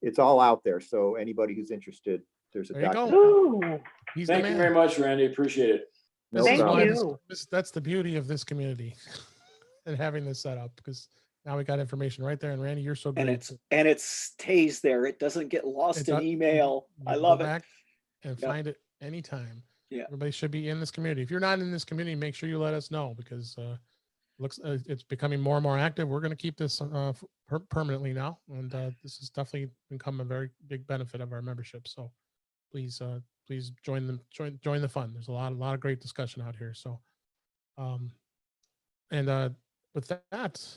it's all out there. So anybody who's interested, there's a There you go. document. He's the Thank you man. very much, Randy. Appreciate it. No This is why problem. that's the beauty of this community and having this set up, because now we got information right there. And Randy, you're so great. And it stays there. It doesn't get lost in email. I love it. And find it anytime. Yeah. Everybody should be in this community. If you're not in this community, make sure you let us know, because it's becoming more and more active. We're going to keep this permanently now, and this has definitely become a very big benefit of our membership. So please join the fun. There's a lot of great discussion out here. So with that,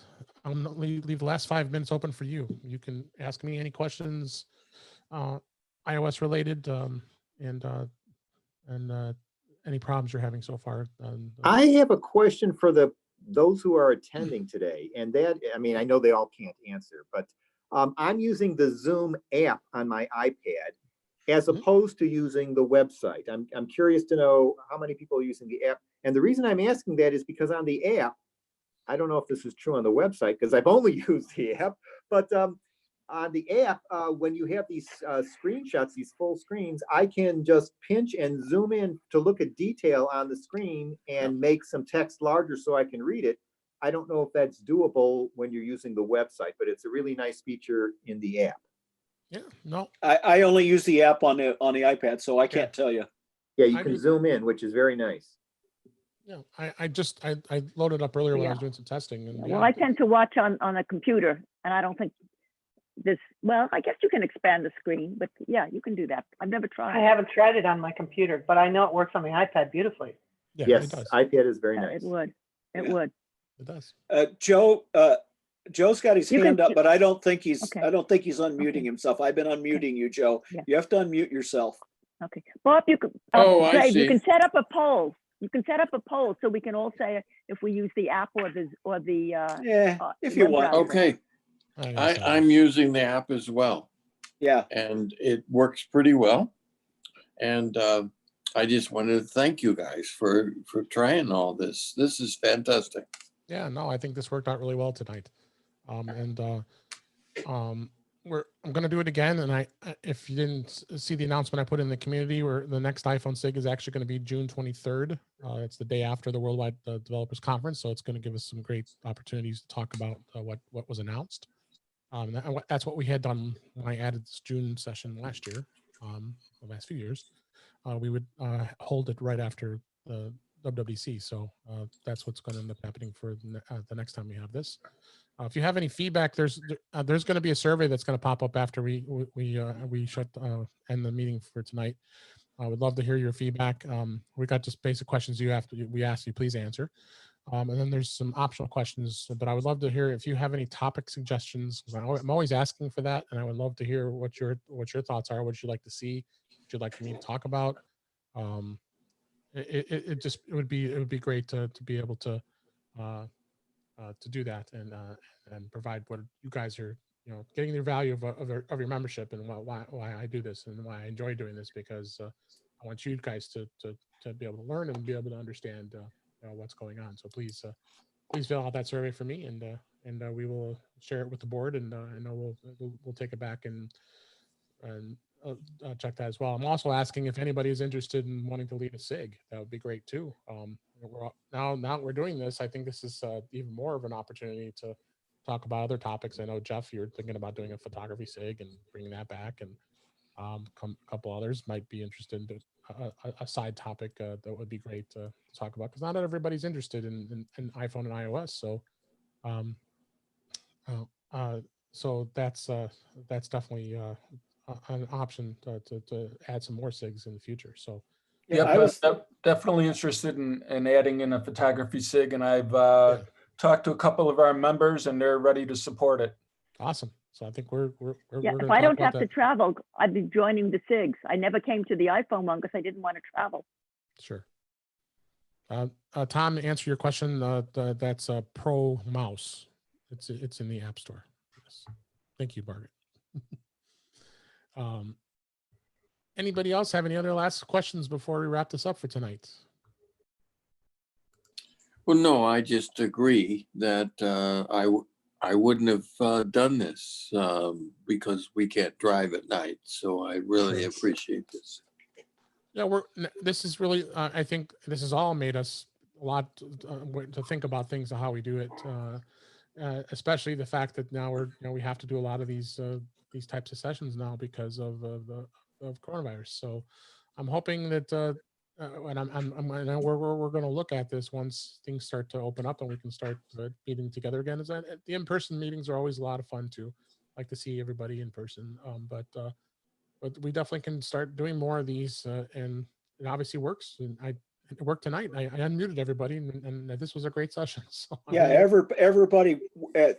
I'm gonna leave the last 5 minutes open for you. You can ask me any questions iOS related, and any problems you're having so far. I have a question for those who are attending today, and I mean, I know they all can't answer, but I'm using the Zoom app on my iPad as opposed to using the website. I'm curious to know how many people are using the app. And the reason I'm asking that is because on the app, I don't know if this is true on the website because I've only used the app, but on the app, when you have these screenshots, these full screens, I can just pinch and zoom in to look at detail on the screen and make some text larger so I can read it. I don't know if that's doable when you're using the website, but it's a really nice feature in the app. Yeah, no. I only use the app on the iPad, so I can't tell you. Yeah, you can zoom in, which is very nice. Yeah, I loaded up earlier when I was doing some testing. And Well, I tend to watch on a computer, and I don't think well, I guess you can expand the screen, but yeah, you can do that. I've never tried. I haven't tried it on my computer, but I know it works on my iPad beautifully. Yeah, yes, it does. iPad is very nice. It would. It would. It does. Joe's got his hand up, but I don't think he's unmuting himself. I've been unmuting you, Joe. Yeah. You have to unmute yourself. Okay, Bob, you can. I Dave, see. you can set up a poll. You can set up a poll so we can all say if we use the app or the if you want. Okay. I'm using the app as well. Yeah. And it works pretty well. And I just wanted to thank you guys for trying all this. This is fantastic. Yeah, no, I think this worked out really well tonight. I'm going to do it again. And if you didn't see the announcement I put in the community, where the next iPhone SIG is actually going to be June 23rd. It's the day after the Worldwide Developers Conference. So it's going to give us some great opportunities to talk about what was announced. That's what we had done when I added this June session last year, the last few years. We would hold it right after the WWDC. So that's what's going to end up happening for the next time we have this. If you have any feedback, there's going to be a survey that's going to pop up after we end the meeting for tonight. I would love to hear your feedback. We got just basic questions we asked you, please answer. And then there's some optional questions, but I would love to hear if you have any topic suggestions. I'm always asking for that, and I would love to hear what your thoughts are, what you'd like to see, what you'd like me to talk about. It would be great to be able to do that and provide what you guys are getting the value of your membership, and why I do this and why I enjoy doing this, because I want you guys to be able to learn and be able to understand what's going on. So please fill out that survey for me, and we will share it with the board, and I know we'll take it back and check that as well. I'm also asking if anybody is interested in wanting to lead a SIG. That would be great too. Now that we're doing this, I think this is even more of an opportunity to talk about other topics. I know, Jeff, you're thinking about doing a photography SIG and bringing that back, and a couple others might be interested in a side topic that would be great to talk about, because not everybody's interested in iPhone and iOS. So so that's definitely an option to add some more SIGs in the future. So yeah, I was definitely interested in adding in a photography SIG, and I've talked to a couple of our members, and they're ready to support it. Awesome. So I think we're if I don't have to travel, I'd be joining the SIGs. I never came to the iPhone one because I didn't want to travel. Sure. Tom, to answer your question, that's a Pro mouse. It's in the App Store. Yes. Thank you, Margaret. Anybody else have any other last questions before we wrap this up for tonight? Well, no, I just agree that I wouldn't have done this because we can't drive at night. So I really appreciate this. Yeah, this is really, I think this has all made us a lot to think about things and how we do it, especially the fact that now we have to do a lot of these types of sessions now because of coronavirus. So I'm hoping that, and I know we're going to look at this once things start to open up and we can start meeting together again. The in-person meetings are always a lot of fun too. I like to see everybody in person, but we definitely can start doing more of these, and it obviously works. And it worked tonight. I unmuted everybody, and this was a great session. So yeah, everybody,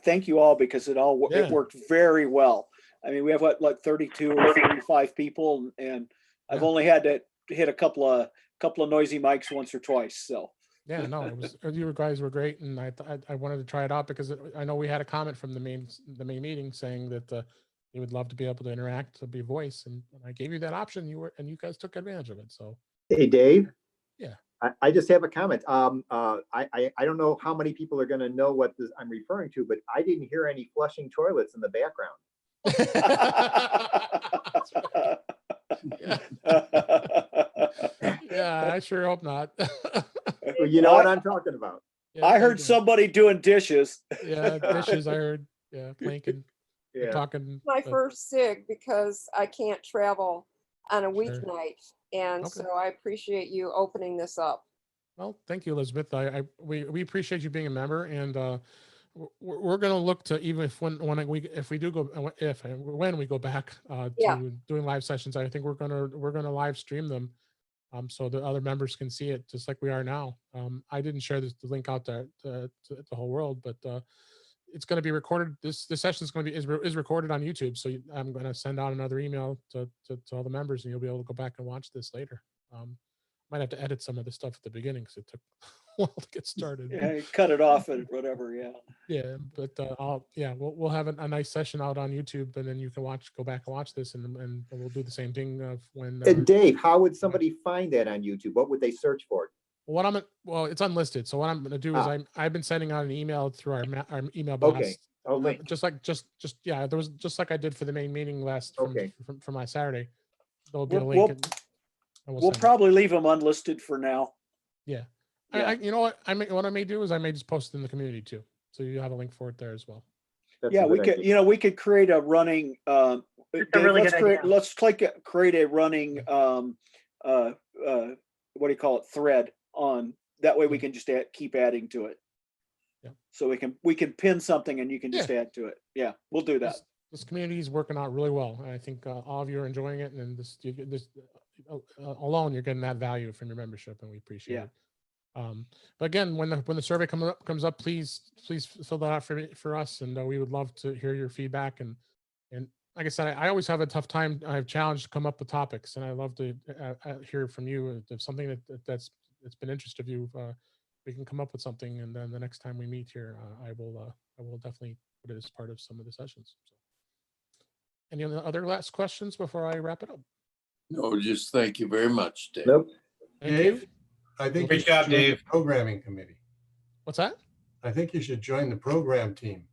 thank you all, because it worked very well. I mean, we have like 32 or 35 people, and I've only had to hit a couple of noisy mics once or twice. So yeah, no, it was, you guys were great, and I wanted to try it out because I know we had a comment from the main meeting saying that you would love to be able to interact, to be voice, and I gave you that option. You guys took advantage of it. So hey, Dave. Yeah. I just have a comment. I don't know how many people are going to know what I'm referring to, but I didn't hear any flushing toilets in the background. Yeah, I sure hope not. Well, you know what I'm talking about. Yeah, I heard somebody doing dishes. Yeah, dishes. I heard. Yeah, planking. Yeah. Talking. My first SIG because I can't travel on a weeknight, and Okay. so I appreciate you opening this up. Well, thank you, Elizabeth. We appreciate you being a member, and we're going to look to, even when we go back to doing live sessions, I think we're going to live stream them, so that other members can see it just like we are now. I didn't share the link out to the whole world, but it's going to be recorded. This session is going to be is recorded on YouTube. So I'm going to send out another email to all the members, and you'll be able to go back and watch this later. Might have to edit some of the stuff at the beginning because it took a while to get started. Yeah, cut it off and whatever. Yeah. Yeah, but we'll have a nice session out on YouTube, and then you can go back and watch this, and we'll do the same thing when. Dave, how would somebody find that on YouTube? What would they search for? Well, it's unlisted. So what I'm going to do is I've been sending out an email through our email blast. Okay. Oh, link. Just there was just like I did for the main meeting from my Saturday. There'll be a link. We'll probably leave them unlisted for now. Yeah. You know what? What I may do is I may just post it in the community too, so you have a link for it there as well. That's we could idea. We could create a running. Dave, let's create a running. What do you call it? Thread on that way we can just keep adding to it. Yeah. So we can pin something and you can just add to it. Yeah, we'll do that. This community is working out really well. And I think all of you are enjoying it, and this alone you're getting that value from your membership, and we appreciate it. But again, when the survey comes up, please fill that out for us, and we would love to hear your feedback. And like I said, I always have a tough time. I have challenged to come up with topics, and I love to hear from you. If something that's been interest of you, we can come up with something, and then the next time we meet here, I will definitely put it as part of some of the sessions. So, any other last questions before I wrap it up? No, just thank you very much, Dave. Nope. Dave, I think Great job, Dave. the programming committee. What's that? I think you should join the program team.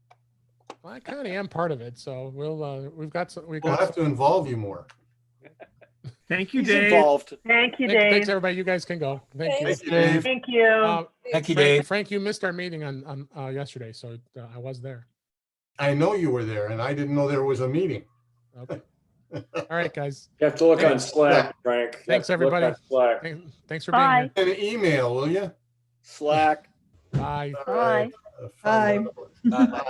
Well, I kind of am part of it, so we've got some. We'll have to involve you more. Thank you, He's Dave. involved. Thank you, Dave. Thanks, everybody. You guys can go. Thank you. Thanks, Dave. Thank you. Thank you, Frank, Dave. Frank, you missed our meeting on yesterday, so I was there. I know you were there, and I didn't know there was a meeting. Okay. All right, guys. You have to look on Thanks. Slack, Frank. You Thanks, have to look on everybody. Slack. Thanks for being Bye. here. An email, will you? Slack. Bye. All right. Bye. Bye.